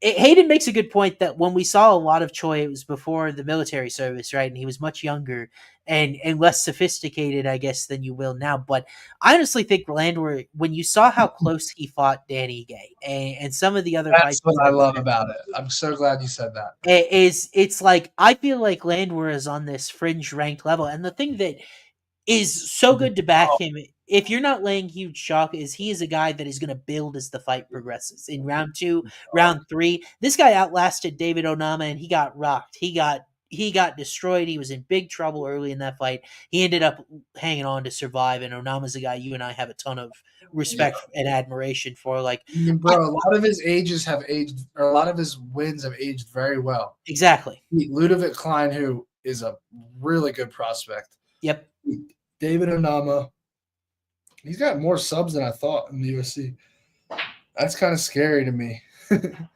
Hayden makes a good point that when we saw a lot of Choi, it was before the military service, right? And he was much younger and less sophisticated, I guess, than you will now. But I honestly think Landwehr, when you saw how close he fought Danny Gay and some of the other That's fights. That's what I love about it. I'm so glad you said that. It's like, I feel like Landwehr is on this fringe ranked level. And the thing that is so good to back him, if you're not laying huge chalk, is he is a guy that is going to build as the fight progresses. In round 2, round 3, this guy outlasted David Onama and he got rocked. He got he got destroyed. He was in big trouble early in that fight. He ended up hanging on to survive, and Onama's a guy you and I have a ton of respect and admiration for. Like, I mean, bro, a lot of his wins have aged very well. exactly. Ludovic Klein, who is a really good prospect. Yep. David Onama. He's got more subs than I thought in the UFC. That's kind of scary to me. No,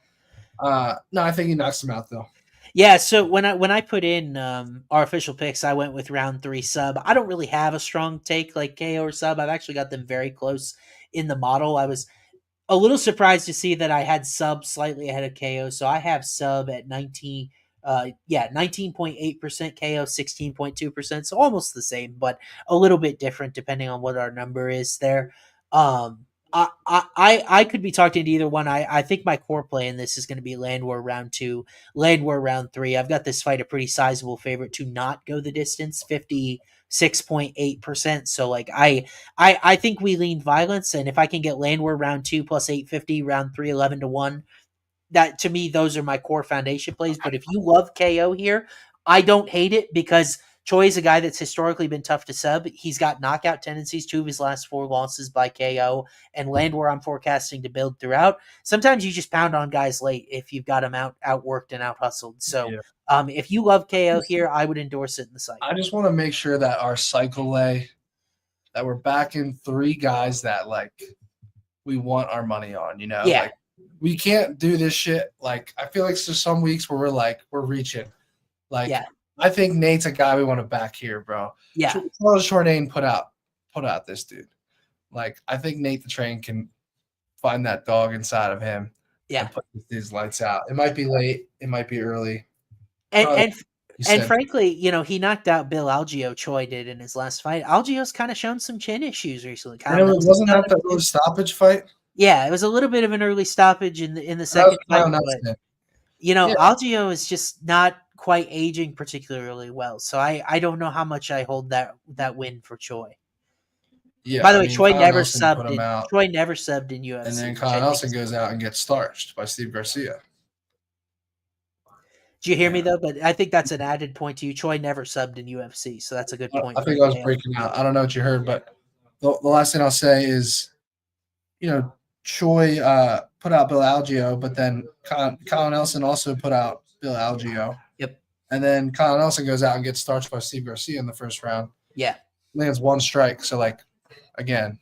I think he knocks him out though. Yeah, so when I put in our official picks, I went with round 3 sub. I don't really have a strong take like KO or sub. I've actually got them very close in the model. I was a little surprised to see that I had sub slightly ahead of KO. So I have sub at 19.8% KO, 16.2%. So almost the same, but a little bit different depending on what our number is there. I could be talked into either one. I think my core play in this is going to be Landwehr round 2, Landwehr round 3. I've got this fight a pretty sizable favorite to not go the distance, 56.8%. So like I think we lean violence, and if I can get Landwehr round 2 plus 850, round 3 11-1, that to me those are my core foundation plays. But if you love KO here, I don't hate it because Choi is a guy that's historically been tough to sub. He's got knockout tendencies. 2 of his last 4 losses by KO, and Landwehr I'm forecasting to build throughout. Sometimes you just pound on guys late if you've got them outworked and out hustled. So if you love KO here, I would endorse it in the cycle. I just want to make sure that our cycle lay, that we're backing 3 guys that like we want our money on, you know? Yeah. Like, we can't do this shit. Like, I feel like there's some weeks where we're reaching. Like, yeah. I think Nate's a guy we want to back here, bro. Yeah. Charles Jourdain put out this dude. Like, I think Nate the Train can find that dog inside of him. Yeah. And put these lights out. It might be late. It might be early. And frankly, you know, he knocked out Bill Algeo. Choi did in his last fight. Algeo's kind of shown some chin issues recently. Wasn't that the early stoppage fight? Yeah, it was a little bit of an early stoppage in the second fight. But, you know, Algeo is just not quite aging particularly well. So I don't know how much I hold that win for Choi. Yeah. By the way, Choi never subbed in UFC. And then Kyle Nelson goes out and gets starched by Steve Garcia. Did you hear me though? But I think that's an added point to you. Choi never subbed in UFC, so that's a good point. I think I was breaking out. I don't know what you heard, but the last thing I'll say is, you know, Choi put out Bill Algeo, but then Kyle Nelson also put out Bill Algeo. Yep. And then Kyle Nelson goes out and gets starched by Steve Garcia in the first round. Yeah. Lands 1 strike. So, like, again,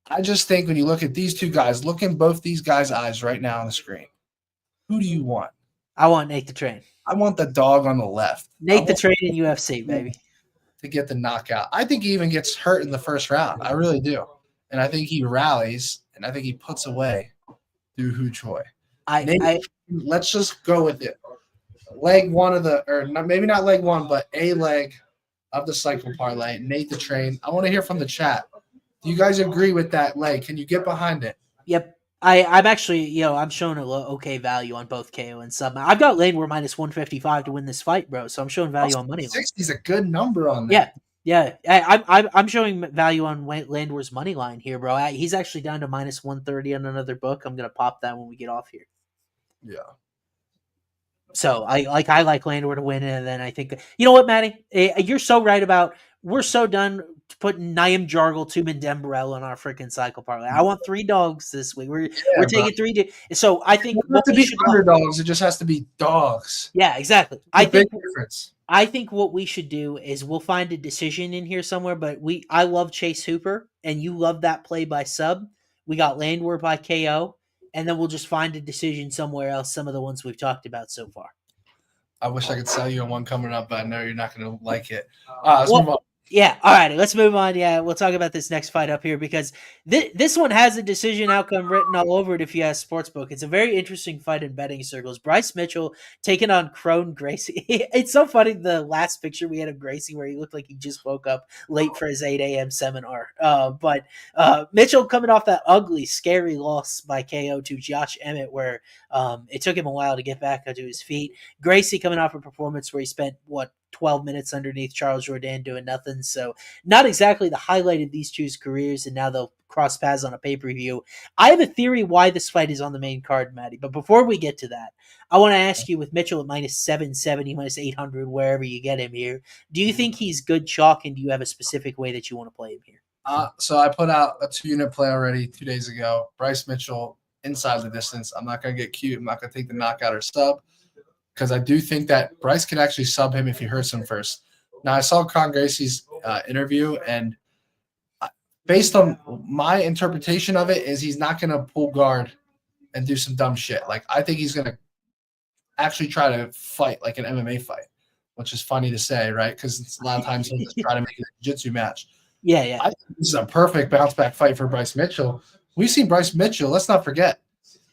I just think when you look at these 2 guys, look in both these guys' eyes right now on the screen. Who do you want? I want Nate the Train. I want the dog on the left. Nate the Train in UFC, baby. To get the knockout. I think he even gets hurt in the first round. I really do. And I think he rallies, and I think he puts away Doo Ho Choi. Let's just go with it. Leg 1 of the – or maybe not leg 1, but a leg of the cycle parlay. Nate the Train. I want to hear from the chat. Do you guys agree with that leg? Can you get behind it? Yep. I'm actually, you know, I'm showing a okay value on both KO and sub. I've got Landwehr minus 155 to win this fight, bro. So I'm showing value on money line. 60 is a good number on that. Yeah. I'm showing value on Landwehr's money line here, bro. He's actually down to minus 130 on another book. I'm gonna pop that when we get off here. Yeah. So I like Landwehr to win, and then I think you know what, Matty, you're so right about. We're so done putting Naim Jargle, Tumen Dembrell on our freaking cycle parlay. I want 3 dogs this week. We're taking 3. So I think not to be underdogs. It just has to be dogs. Yeah, exactly. Big difference. I think what we should do is we'll find a decision in here somewhere. But I love Chase Hooper, and you love that play by sub. We got Landwehr by KO, and then we'll just find a decision somewhere else. Some of the ones we've talked about so far. I wish I could sell you on one coming up, but I know you're not going to like it. Let's move on. Yeah, all right, let's move on. Yeah, we'll talk about this next fight up here because this one has a decision outcome written all over it if you ask Sportsbook. It's a very interesting fight in betting circles. Bryce Mitchell taking on Kron Gracie. It's so funny, the last picture we had of Gracie where he looked like he just woke up late for his 8 a.m. seminar. But Mitchell coming off that ugly, scary loss by KO to Josh Emmett where it took him a while to get back onto his feet. Gracie coming off a performance where he spent, 12 minutes underneath Charles Jourdain doing nothing. So not exactly the highlight of these two's careers, and now they'll cross paths on a pay-per-view. I have a theory why this fight is on the main card, Matty. But before we get to that, I want to ask you, with Mitchell at minus 770, minus 800, wherever you get him here, do you think he's good chalk, and do you have a specific way that you want to play him here? So I put out a 2-unit play already 2 days ago. Bryce Mitchell inside the distance. I'm not going to get cute. I'm not going to take the knockout or sub, because I do think that Bryce can actually sub him if he hurts him first. Now, I saw Kron Gracie's interview, and based on my interpretation of it, is he's not going to pull guard and do some dumb shit. Like, I think he's going to actually try to fight like an MMA fight, which is funny to say, right? Because a lot of times he'll just try to make it a jiu-jitsu match. Yeah. I think this is a perfect bounce-back fight for Bryce Mitchell. We've seen Bryce Mitchell. Let's not forget,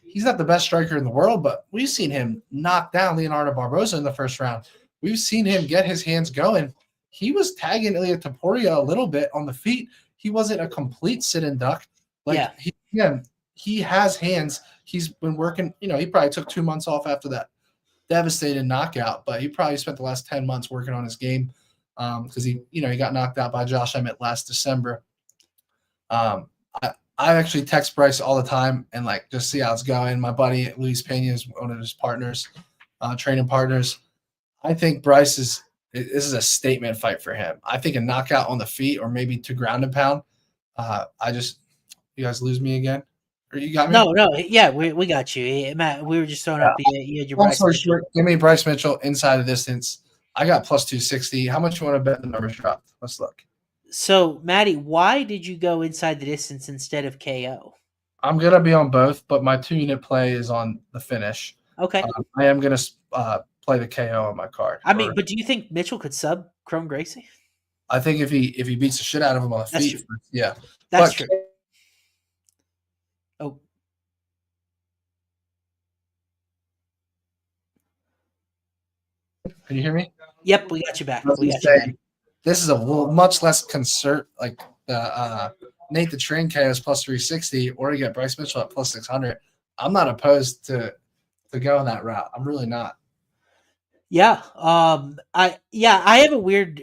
he's not the best striker in the world, but we've seen him knock down Leonardo Barboza in the first round. We've seen him get his hands going. He was tagging Ilia Topuria a little bit on the feet. He wasn't a complete sit and duck. He has hands. He's been working. He probably took 2 months off after that devastating knockout, but he probably spent the last 10 months working on his game. Because he got knocked out by Josh Emmett last December. I actually text Bryce all the time and just see how it's going. My buddy Luis Pena is one of his partners, training partners. I think this is a statement fight for him. I think a knockout on the feet or maybe to ground and pound. You guys lose me again? Or you got me? No. Yeah, we got you, Matt. We were just throwing up. You had your Bryce Mitchell. Give me Bryce Mitchell inside the distance. I got plus 260. How much you want to bet the numbers dropped? Let's look. So, Matty, why did you go inside the distance instead of KO? I'm going to be on both, but my 2-unit play is on the finish. Okay. I am going to play the KO on my card. But do you think Mitchell could sub Kron Gracie? I think if he beats the shit out of him on the feet, yeah. That's true. Oh. Can you hear me? Yep, we got you back. This is a much less concert. Like Nate the Train KO is plus 360, or you get Bryce Mitchell at plus 600. I'm not opposed to going that route. I'm really not. Yeah. I have a weird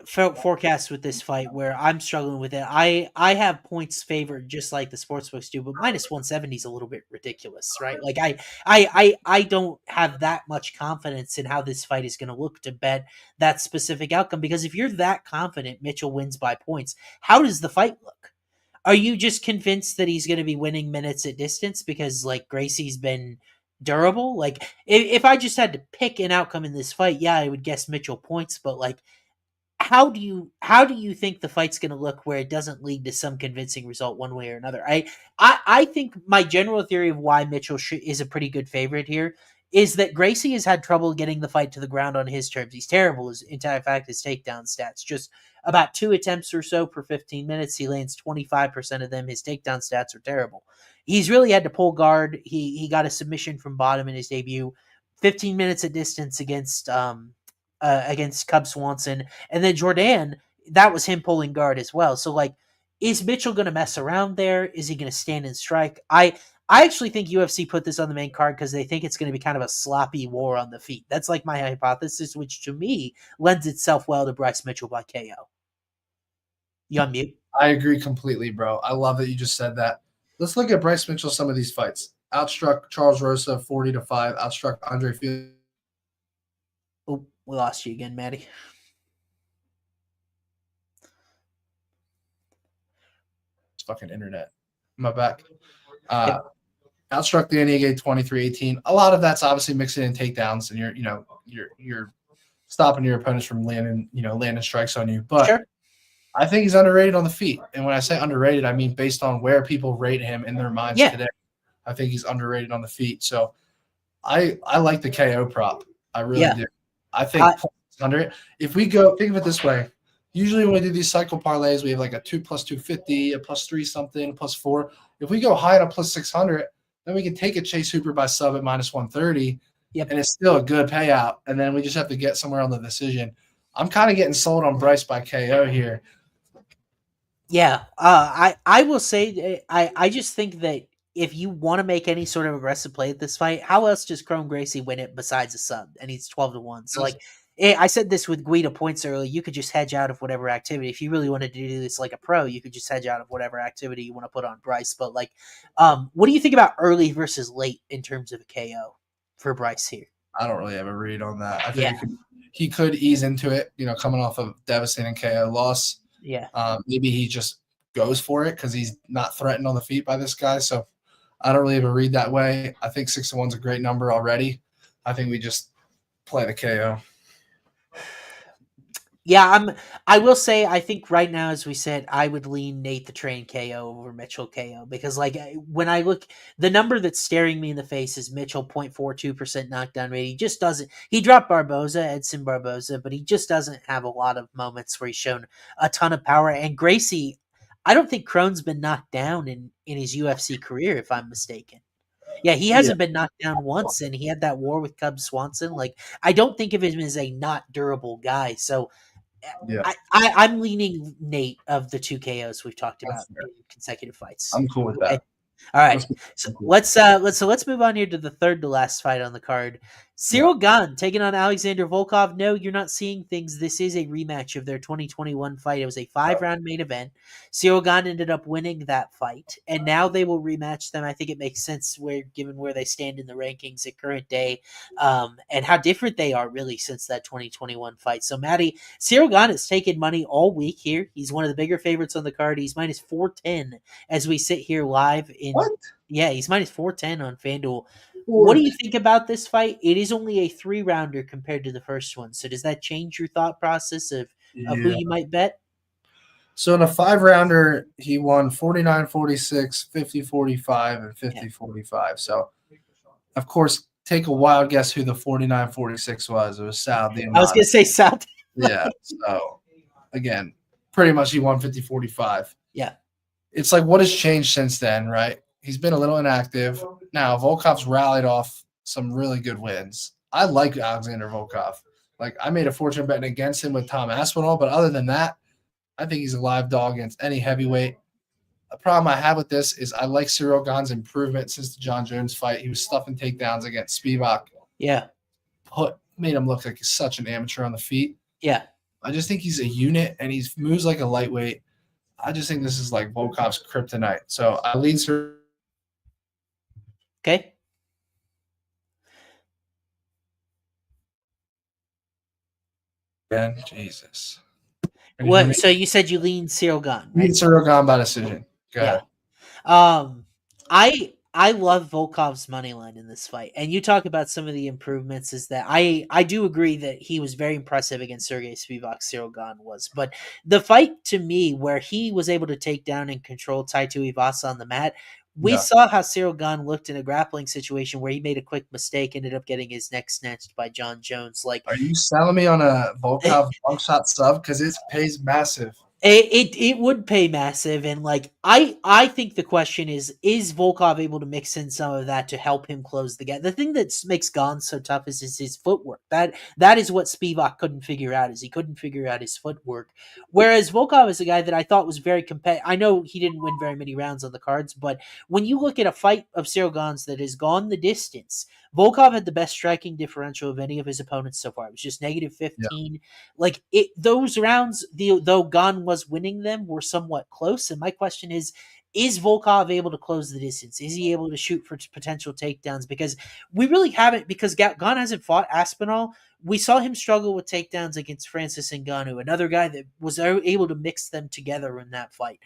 forecast with this fight where I'm struggling with it. I have points favored just like the sportsbooks do, but minus 170 is a little bit ridiculous, right? Like I don't have that much confidence in how this fight is going to look to bet that specific outcome, because if you're that confident Mitchell wins by points, how does the fight look? Are you just convinced that he's going to be winning minutes at distance because Gracie's been durable? If I just had to pick an outcome in this fight, yeah, I would guess Mitchell points, but how do you think the fight's going to look where it doesn't lead to some convincing result one way or another? I think my general theory of why Mitchell is a pretty good favorite here is that Gracie has had trouble getting the fight to the ground on his terms. He's terrible, in fact, his takedown stats. Just about 2 attempts or so per 15 minutes. He lands 25% of them. His takedown stats are terrible. He's really had to pull guard. He got a submission from bottom in his debut. 15 minutes at distance against Cub Swanson. And then Jourdain, that was him pulling guard as well. So, is Mitchell going to mess around there? Is he going to stand and strike? I actually think UFC put this on the main card because they think it's going to be kind of a sloppy war on the feet. That's my hypothesis, which to me lends itself well to Bryce Mitchell by KO. You on mute? I agree completely, bro. I love that you just said that. Let's look at Bryce Mitchell, some of these fights. Outstruck Charles Rosa 40-5. Outstruck Andre Field. Oh, we lost you again, Matty. It's fucking internet. My back. Outstruck Danny Gay 23-18. A lot of that's obviously mixing in takedowns, and you're stopping your opponents from landing strikes on you. But sure. I think he's underrated on the feet. And when I say underrated, I mean based on where people rate him in their minds today. I think he's underrated on the feet. So I like the KO prop. I really do. I think +100. If we go, think of it this way. Usually when we do these cycle parlays, we have a 2 plus 250, a plus 3 something, plus 4. If we go high on a plus 600, then we can take a Chase Hooper by sub at minus 130. Yep. And it's still a good payout. And then we just have to get somewhere on the decision. I'm kind of getting sold on Bryce by KO here. Yeah. I will say, I just think that if you want to make any sort of aggressive play at this fight, how else does Kron Gracie win it besides a sub? And he's 12-1. So I said this with Guida points earlier. You could just hedge out of whatever activity. If you really wanted to do this like a pro, you could just hedge out of whatever activity you want to put on Bryce. But like, what do you think about early versus late in terms of a KO for Bryce here? I don't really have a read on that. I Yeah. think he could ease into it, coming off a devastating KO loss. Yeah. Maybe he just goes for it because he's not threatened on the feet by this guy. So I don't really have a read that way. I think 6-1 is a great number already. I think we just play the KO. Yeah, I will say I think right now, as we said, I would lean Nate the Train KO over Mitchell KO because like when I look, the number that's staring me in the face is Mitchell 0.42% knockdown rate. He just doesn't. He dropped Edson Barboza, but he just doesn't have a lot of moments where he's shown a ton of power. And Gracie, I don't think Kron's been knocked down in his UFC career, if I'm mistaken. Yeah, he hasn't been knocked down once, and he had that war with Cub Swanson. Like, I don't think of him as a not durable guy. So. Yeah. I'm leaning Nate of the 2 KOs we've talked about in consecutive fights. I'm cool with that. Okay. All right, so let's move on here to the third to last fight on the card. Cyril Gane taking on Alexander Volkov. No, you're not seeing things. This is a rematch of their 2021 fight. It was a 5-round main event. Cyril Gane ended up winning that fight, and now they will rematch them. I think it makes sense given where they stand in the rankings at current day, and how different they are really since that 2021 fight. So, Matty, Cyril Gane has taken money all week here. He's one of the bigger favorites on the card. He's minus 410 as we sit here live in. What? Yeah, he's minus 410 on FanDuel. What do you think about this fight? It is only a 3-rounder compared to the first one. So does that change your thought process of who you might bet? So in a 5-rounder, he won 49-46, 50-45, and 50-45. So, of course, take a wild guess who the 49-46 was. It was Sal. I was going to say Sal. Yeah. So, again, pretty much he won 50-45. Yeah. It's like, what has changed since then, right? He's been a little inactive. Now, Volkov's rallied off some really good wins. I like Alexander Volkov. Like, I made a fortune betting against him with Tom Aspinall, but other than that, I think he's a live dog against any heavyweight. The problem I have with this is I like Cyril Gane's improvement since the John Jones fight. He was stuffing takedowns against Spivak. Yeah. Made him look like he's such an amateur on the feet. Yeah. I just think he's a unit, and he moves like a lightweight. I just think this is like Volkov's kryptonite. So I lean Cyril. Okay. Jesus. What? So you said you lean Cyril Gane, right? Lean Cyril Gane by decision. Go ahead. I love Volkov's money line in this fight, and you talk about some of the improvements. Is that I do agree that he was very impressive against Sergey Spivak. Cyril Gane was, but the fight to me where he was able to take down and control Taito Ivasa on the mat. We saw how Cyril Gane looked in a grappling situation where he made a quick mistake, ended up getting his neck snatched by John Jones. Like, are you selling me on a Volkov long shot sub? Because it pays massive. It would pay massive, and like I think the question is Volkov able to mix in some of that to help him close the gap? The thing that makes Gane so tough is his footwork. That is what Spivak couldn't figure out. Is he couldn't figure out his footwork. Whereas Volkov is a guy that I thought was very competitive. I know he didn't win very many rounds on the cards, but when you look at a fight of Cyril Gane's that has gone the distance, Volkov had the best striking differential of any of his opponents so far. It was just negative 15. Yeah. Like those rounds, though Gane was winning them, were somewhat close. And my question is Volkov able to close the distance? Is he able to shoot for potential takedowns? Because we really haven't, because Gane hasn't fought Aspinall. We saw him struggle with takedowns against Francis Ngannou, another guy that was able to mix them together in that fight.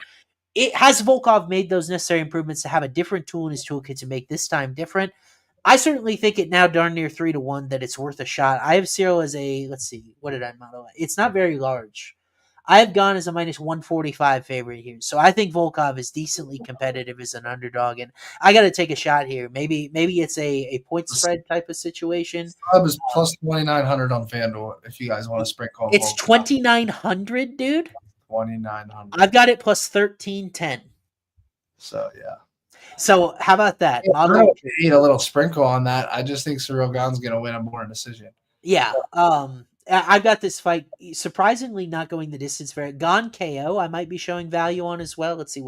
Has Volkov made those necessary improvements to have a different tool in his toolkit to make this time different? I certainly think it now darn near 3-1 that it's worth a shot. I have Cyril as a, let's see, what did I model? It's not very large. I have Gane as a minus 145 favorite here. So I think Volkov is decently competitive as an underdog. And I got to take a shot here. Maybe it's a point spread type of situation. Sub is plus 2,900 on FanDuel if you guys want to sprinkle. It's 2,900, dude? 2,900. I've got it plus 1,310. So, yeah. So how about that? Yeah, I need a little sprinkle on that. I just think Cyril Gane's going to win a more decision. Yeah. I've got this fight surprisingly not going the distance for it. Gane KO, I might be showing value on as well. Let's see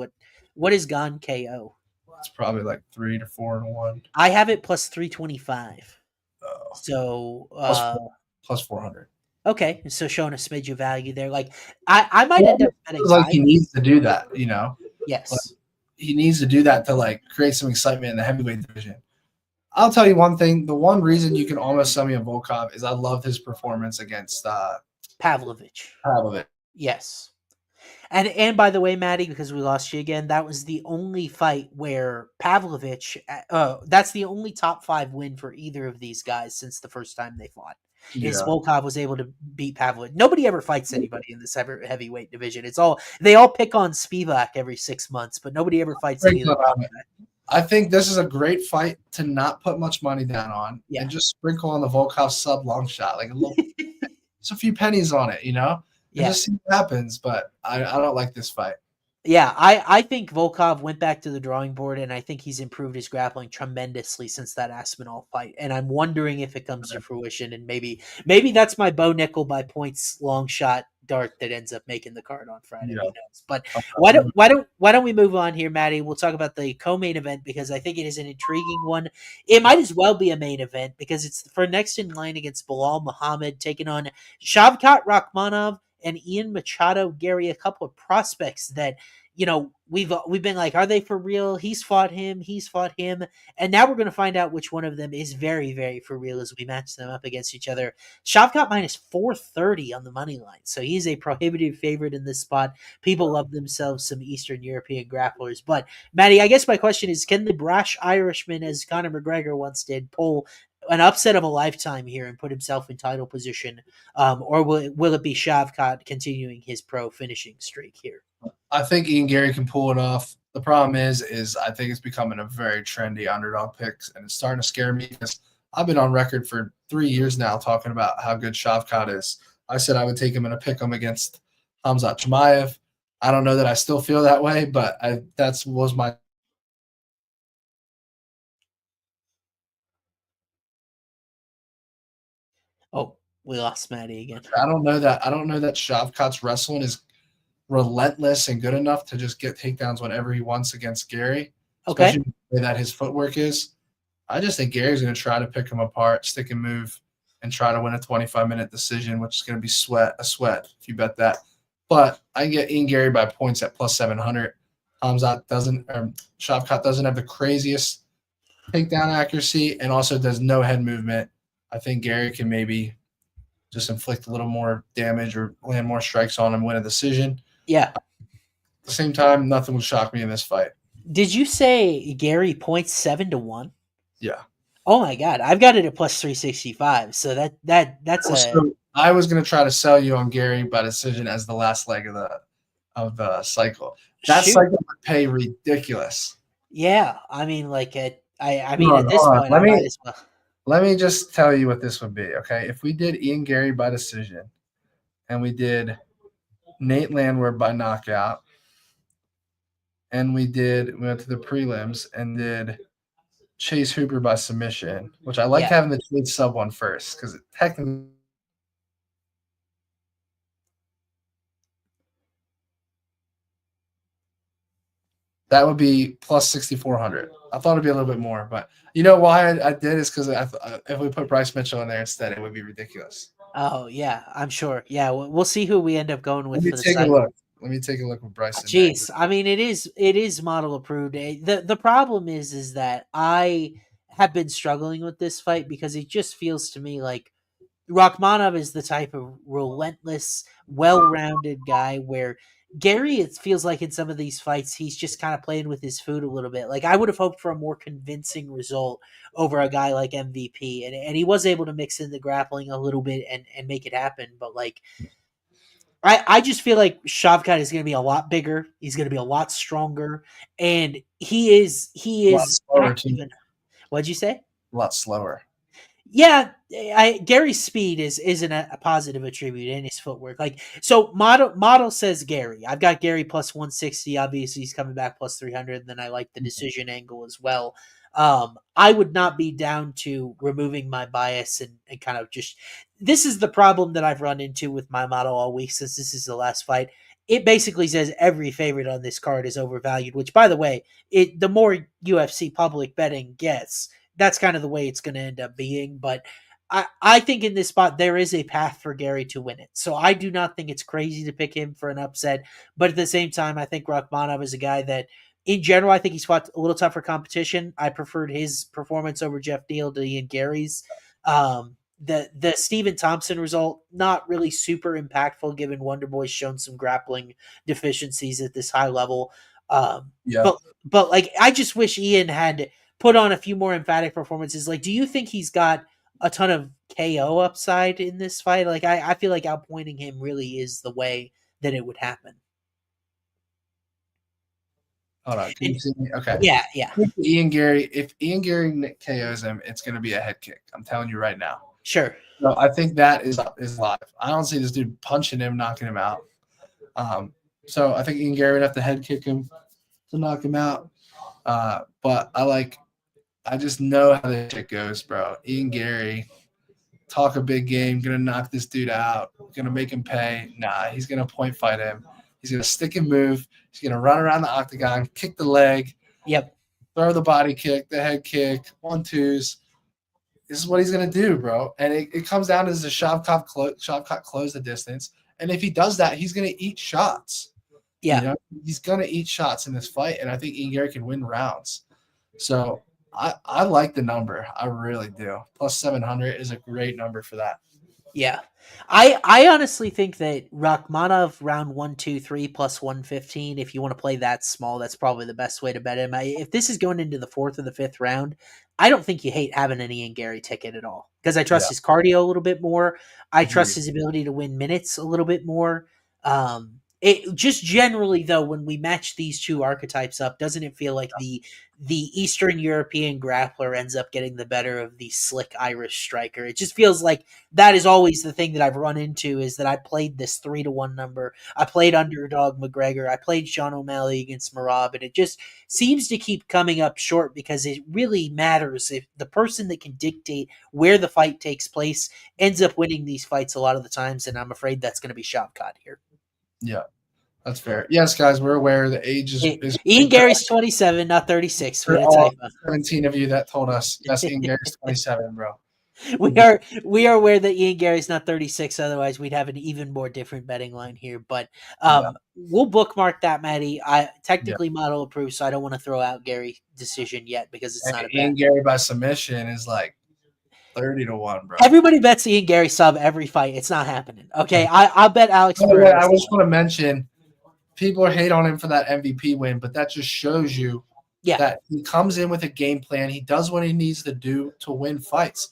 what is Gane KO. It's probably like 3 to 4-1. I have it plus 325. Oh. So plus 400. Okay, so showing a smidge of value there. Like I might end up betting It's like high. he needs to do that, you know. Yes. He needs to do that to like create some excitement in the heavyweight division. I'll tell you one thing. The one reason you can almost sell me on Volkov is I loved his performance against Pavlovich. Pavlovich. Yes. And by the way, Maddie, because we lost you again, that was the only fight where Pavlovich, that's the only top 5 win for either of these guys since the first time they fought. Is Yeah. Volkov was able to beat Pavlovich. Nobody ever fights anybody in this heavyweight division. They all pick on Spivak every 6 months, but nobody ever fights any of them. I think this is a great fight to not put much money down on and just sprinkle on the Volkov sub long shot, like a little, just a few pennies on it, you know? And just see what happens. But I don't like this fight. Yeah, I think Volkov went back to the drawing board, and I think he's improved his grappling tremendously since that Aspinall fight. And I'm wondering if it comes to fruition, and maybe that's my Bo Nickel by points long shot dart that ends up making the card on Friday. Who knows? But why don't we move on here, Maddie? We'll talk about the co-main event because I think it is an intriguing one. It might as well be a main event because it's for next in line against Bilal Muhammad taking on Shavkat Rakhmonov and Ian Machado. Gary, a couple of prospects that, you know, we've been like, are they for real? He's fought him, and now we're going to find out which one of them is very, very for real as we match them up against each other. Shavkat minus 430 on the money line, so he's a prohibitive favorite in this spot. People love themselves some Eastern European grapplers, but Maddie, I guess my question is, can the brash Irishman, as Conor McGregor once did, pull an upset of a lifetime here and put himself in title position, or will it be Shavkat continuing his pro finishing streak here? I think Ian Gary can pull it off. The problem is I think it's becoming a very trendy underdog pick, and it's starting to scare me because I've been on record for 3 years now talking about how good Shavkat is. I said I would take him in a pick 'em against Khamzat Chimaev. I don't know that I still feel that way, but that was my. Oh, we lost Maddie again. I don't know that Shavkat's wrestling is relentless and good enough to just get takedowns whenever he wants against Gary. Okay. Especially the way that his footwork is. I just think Gary's going to try to pick him apart, stick and move, and try to win a 25-minute decision, which is going to be a sweat if you bet that. But I can get Ian Gary by points at plus 700. Shavkat doesn't have the craziest takedown accuracy and also does no head movement. I think Gary can maybe just inflict a little more damage or land more strikes on him, win a decision. Yeah. At the same time, nothing would shock me in this fight. Did you say Gary points 7-1? Yeah. Oh my God, I've got it at plus 365. So that's so I was going to try to sell you on Gary by decision as the last leg of the cycle. That cycle would pay ridiculous. Yeah, I mean, like at this point, I might as well. Let me just tell you what this would be, okay? If we did Ian Gary by decision and we did Nate Landwehr by knockout and we went to the prelims and did Chase Hooper by submission, which I like having the Chase sub one first because technically that would be plus 6,400. I thought it'd be a little bit more, but you know why I did is because if we put Bryce Mitchell in there instead, it would be ridiculous. Oh yeah, I'm sure. Yeah, we'll see who we end up going with. Let me take a look with Bryce. Jeez, I mean, it is model approved. The problem is that I have been struggling with this fight because it just feels to me like Rakhmonov is the type of relentless, well-rounded guy where Gary, it feels like in some of these fights, he's just kind of playing with his food a little bit. Like I would have hoped for a more convincing result over a guy like MVP. And he was able to mix in the grappling a little bit and make it happen. But like, I just feel like Shavkat is going to be a lot bigger. He's going to be a lot stronger. And he is what'd you say? A lot slower. Yeah, Gary's speed isn't a positive attribute in his footwork. Like so, model says Gary. I've got Gary plus 160. Obviously, he's coming back plus 300. And then I like the decision angle as well. I would not be down to removing my bias and kind of just. This is the problem that I've run into with my model all week since this is the last fight. It basically says every favorite on this card is overvalued. Which, by the way, the more UFC public betting gets, that's kind of the way it's going to end up being. But I think in this spot there is a path for Gary to win it. So I do not think it's crazy to pick him for an upset. But at the same time, I think Rakhmonov is a guy that, in general, I think he's fought a little tougher competition. I preferred his performance over Jeff Deal to Ian Gary's. The Stephen Thompson result, not really super impactful given Wonderboy's shown some grappling deficiencies at this high level. But like, I just wish Ian had put on a few more emphatic performances. Like, do you think he's got a ton of KO upside in this fight? Like, I feel like outpointing him really is the way that it would happen. Hold on. Can you see me? Okay. Yeah. If Ian Gary KOs him, it's going to be a head kick. I'm telling you right now. Sure. So I think that is live. I don't see this dude punching him, knocking him out. So I think Ian Gary would have to head kick him to knock him out. But I just know how this shit goes, bro. Ian Gary, talk a big game, gonna knock this dude out, gonna make him pay. Nah, he's gonna point fight him. He's gonna stick and move. He's gonna run around the octagon, kick the leg. Yep. Throw the body kick, the head kick, 1-2s. This is what he's gonna do, bro. And it comes down to the Shavkat close the distance. And if he does that, he's gonna eat shots. Yeah. You know, he's gonna eat shots in this fight, and I think Ian Gary can win rounds. So I like the number. I really do. Plus 700 is a great number for that. Yeah. I honestly think that Rakhmonov round 1, 2, 3 plus 115, if you want to play that small, that's probably the best way to bet him. If this is going into the 4th or the 5th round, I don't think you hate having an Ian Gary ticket at all, because I trust his cardio a little bit more. I trust his ability to win minutes a little bit more. It just generally, though, when we match these two archetypes up, doesn't it feel like the Eastern European grappler ends up getting the better of the slick Irish striker? It just feels like that is always the thing that I've run into, is that I played this 3-1 number. I played underdog McGregor. I played Sean O'Malley against Merab, and it just seems to keep coming up short, because it really matters if the person that can dictate where the fight takes place ends up winning these fights a lot of the times, and I'm afraid that's going to be Shavkat here. Yeah, that's fair. Yes, guys, we're aware the age is Ian Gary's 27, not 36. For all the 17 of you that told us. Yes, Ian Gary's 27, bro. We are aware that Ian Gary's not 36. Otherwise, we'd have an even more different betting line here. But we'll bookmark that, Matty. I technically model approved, so I don't want to throw out Gary decision yet, because it's not a Ian Gary by submission is like 30-1, bro. Everybody bets Ian Gary sub every fight. It's not happening. Okay, I'll bet Alex. I just want to mention, people hate on him for that MVP win, but that just shows you that he comes in with a game plan. He does what he needs to do to win fights.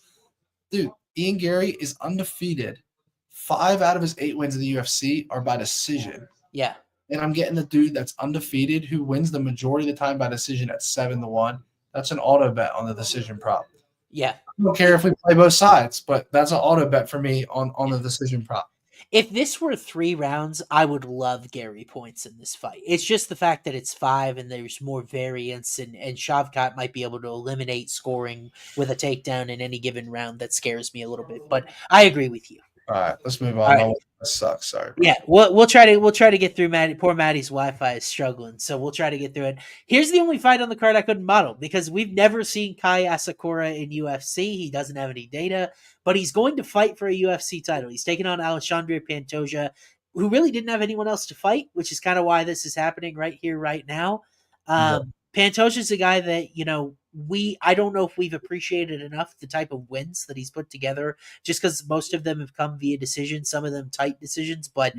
Dude, Ian Gary is undefeated. 5 out of his 8 wins in the UFC are by decision. Yeah. And I'm getting the dude that's undefeated who wins the majority of the time by decision at 7-1. That's an auto bet on the decision prop. Yeah. I don't care if we play both sides, but that's an auto bet for me on the decision prop. If this were 3 rounds, I would love Gary points in this fight. It's just the fact that it's 5 and there's more variance, and Shavkat might be able to eliminate scoring with a takedown in any given round that scares me a little bit. But I agree with you. All right, let's move on. Right. That sucks. Sorry. Yeah, we'll try to get through Matty. Poor Matty's Wi-Fi is struggling, so we'll try to get through it. Here's the only fight on the card I couldn't model, because we've never seen Kai Asakura in UFC. He doesn't have any data, but he's going to fight for a UFC title. He's taking on Alexandre Pantoja, who really didn't have anyone else to fight, which is kind of why this is happening right here, right now. Pantoja's a guy that, you know, I don't know if we've appreciated enough the type of wins that he's put together, just because most of them have come via decision, some of them tight decisions, but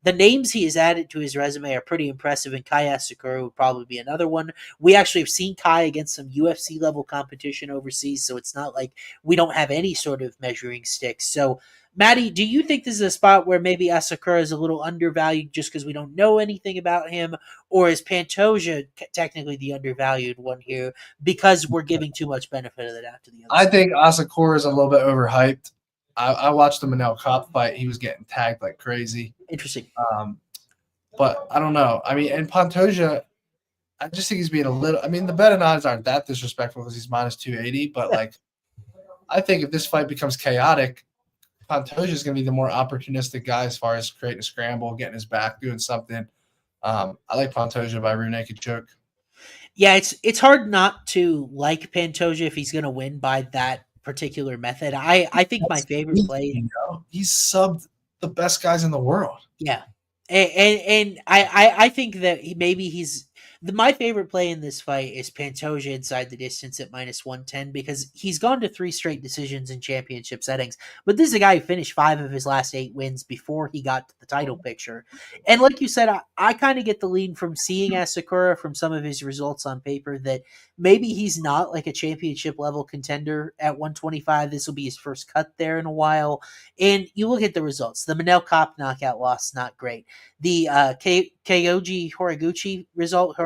the names he has added to his resume are pretty impressive, and Kai Asakura would probably be another one. We actually have seen Kai against some UFC level competition overseas, so it's not like we don't have any sort of measuring sticks. So Matty, do you think this is a spot where maybe Asakura is a little undervalued just because we don't know anything about him, or is Pantoja technically the undervalued one here because we're giving too much benefit of the doubt to the other? I think Asakura is a little bit overhyped. I watched the Manel Kopp fight. He was getting tagged like crazy. Interesting. But I don't know. I mean, and Pantoja, I just think he's being a little – I mean, the betting odds aren't that disrespectful because he's minus 280, but, like, I think if this fight becomes chaotic – Pantoja is going to be the more opportunistic guy as far as creating a scramble, getting his back, doing something. I like Pantoja by rear naked choke. Yeah, it's hard not to like Pantoja if he's going to win by that particular method. I think my favorite play. He's subbed the best guys in the world. Yeah. And I think that maybe my favorite play in this fight is Pantoja inside the distance at -110 because he's gone to 3 straight decisions in championship settings. But this is a guy who finished 5 of his last 8 wins before he got to the title picture. And like you said, I kind of get the lead from seeing Asakura from some of his results on paper that maybe he's not like a championship level contender at 125. This will be his first cut there in a while. And you look at the results. The Manel Kopp knockout loss, not great. The Kyoji Horiguchi result,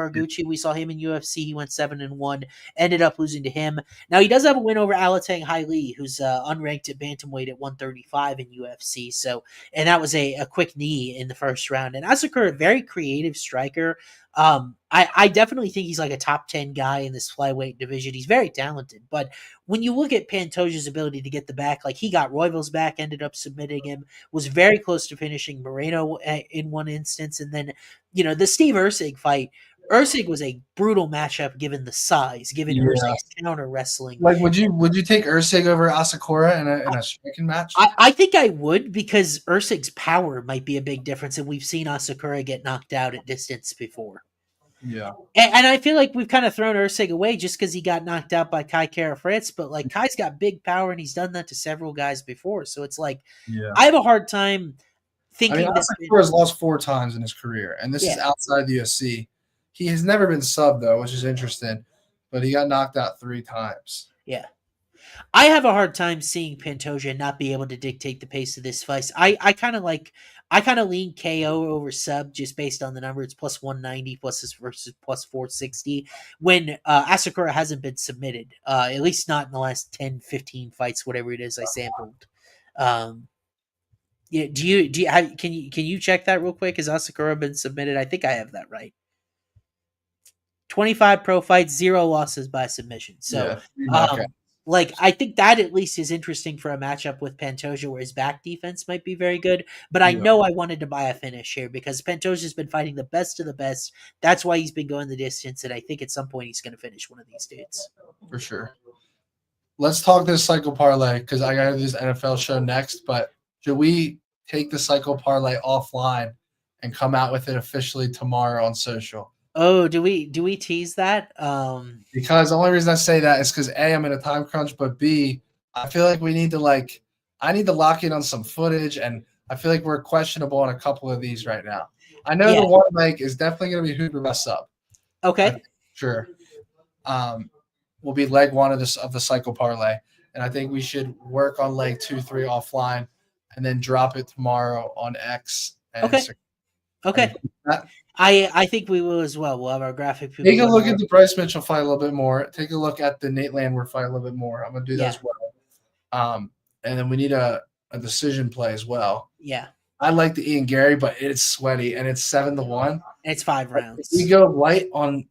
we saw him in UFC. He went 7-1, ended up losing to him. Now he does have a win over Alatang Haili, who's unranked at bantamweight at 135 in UFC. So, and that was a quick knee in the first round. And Asakura, a very creative striker. I definitely think he's like a top 10 guy in this flyweight division. He's very talented, but when you look at Pantoja's ability to get the back, like he got Royval's back, ended up submitting him, was very close to finishing Moreno in one instance. And then, the Steve Ursig fight, Ursig was a brutal matchup given the size, given Ursig's counter wrestling. Like, would you take Ursig over Asakura in a striking match? I think I would because Ursig's power might be a big difference, and we've seen Asakura get knocked out at distance before. Yeah. And I feel like we've kind of thrown Ursig away just because he got knocked out by Kai Kara France, but like Kai's got big power and he's done that to several guys before. So it's like, I have a hard time thinking Asakura has lost 4 times in his career, and this is outside the UFC. He has never been subbed, though, which is interesting, but he got knocked out 3 times. Yeah. I have a hard time seeing Pantoja not be able to dictate the pace of this fight. I kind of lean KO over sub just based on the number. It's plus 190 versus plus 460 when Asakura hasn't been submitted, at least not in the last 10, 15 fights, whatever it is I sampled. Can you check that real quick? Has Asakura been submitted? I think I have that right. 25 pro fights, 0 losses by submission. So, I think that at least is interesting for a matchup with Pantoja where his back defense might be very good. But I know I wanted to buy a finish here because Pantoja's been fighting the best of the best. That's why he's been going the distance, and I think at some point he's going to finish one of these dudes. For sure. Let's talk this cycle parlay because I got to do this NFL show next. But should we take the cycle parlay offline and come out with it officially tomorrow on social? Oh, do we tease that? Because the only reason I say that is because A, I'm in a time crunch, but B, I feel like we need to I need to lock in on some footage, and I feel like we're questionable on a couple of these right now. I know the one leg is definitely going to be Hooper mess up. Okay, sure. Will be leg 1 of the cycle parlay, and I think we should work on leg 2, 3 offline, and then drop it tomorrow on X. And okay. I think we will as well. We'll have our graphic people. Take a look at the Bryce Mitchell fight a little bit more. Take a look at the Nate Landwehr fight a little bit more. I'm going to do that as well. And then we need a decision play as well. Yeah. I like the Ian Gary, but it's sweaty, and it's 7-1. It's 5 rounds. We go light on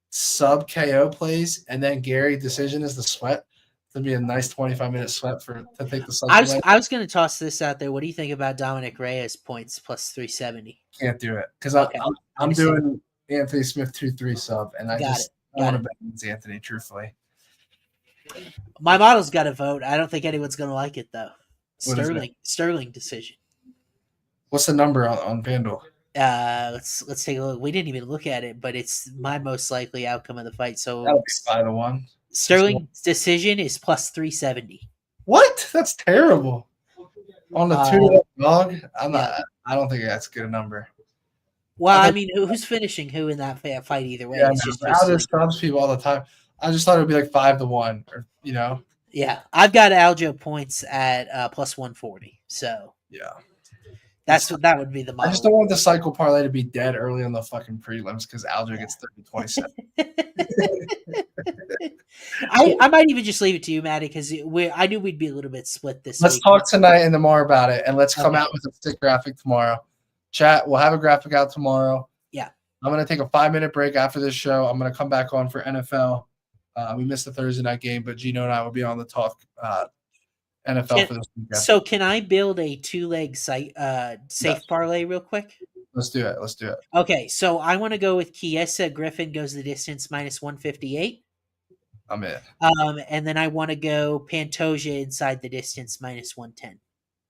sub KO plays, and then Gary decision is the sweat. It's going to be a nice 25-minute sweat to take the cycle. I was going to toss this out there. What do you think about Dominick Reyes points plus 370? Can't do it because I'm doing Anthony Smith 2-3 sub, and I want to bet against Anthony, truthfully. My model's got to vote. I don't think anyone's going to like it, though. Sterling decision. What's the number on FanDuel? Let's take a look. We didn't even look at it, but it's my most likely outcome of the fight. So that'll be 5-1. Sterling's decision is plus 370. What? That's terrible. On the 2 dog, I don't think that's a good number. Well, I mean, who's finishing who in that fight either way? Yeah, Aljo scrubs people all the time. I just thought it would be like 5-1, or Yeah, I've got Aljo points at plus 140. So yeah, that would be the model. I just don't want the cycle parlay to be dead early on the fucking prelims because Aljo gets 30-27. I might even just leave it to you, Matty, because I knew we'd be a little bit split this Let's week. talk tonight and tomorrow about it, and let's come out with a stick graphic tomorrow. Chat, we'll have a graphic out tomorrow. Yeah. I'm going to take a 5-minute break after this show. I'm going to come back on for NFL. We missed the Thursday night game, but Gino and I will be on the talk NFL for this weekend. So can I build a 2-leg safe parlay real quick? Let's do it. Okay, so I want to go with Chiesa. Griffin goes the distance minus 158. I'm in. And then I want to go Pantoja inside the distance -110.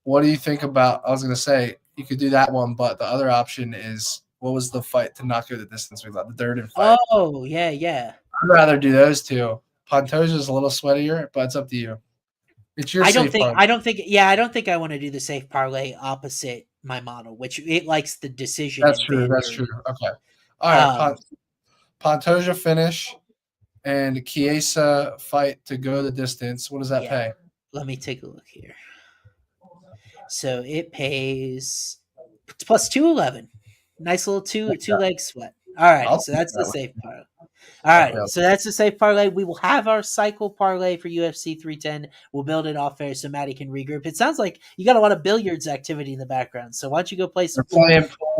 What do you think about? I was gonna say you could do that one, but the other option is what was the fight to not go the distance we got? The Durden fight. Oh, yeah. I'd rather do those two. Pantoja is a little sweatier, but it's up to you. It's your. I don't safe think I want to do the safe parlay opposite my model, which it likes the decision. That's true. That's true. Okay. All right. Pantoja finish and Chiesa fight to go the distance. What does that pay? Let me take a look here. So it pays it's plus 211. Nice little two leg sweat. All right, so that's the safe parlay. All right, so that's the safe parlay. We will have our cycle parlay for UFC 310. We'll build it off air so Matty can regroup. It sounds like you got a lot of billiards activity in the background. So why don't you go play some pool?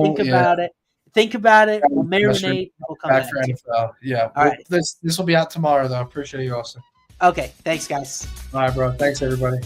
Think about it. Think about it. We'll marinate. We'll come back. Yeah. All right. This will be out tomorrow, though. Appreciate you, Austin. Okay. Thanks, guys. All right, bro. Thanks, everybody.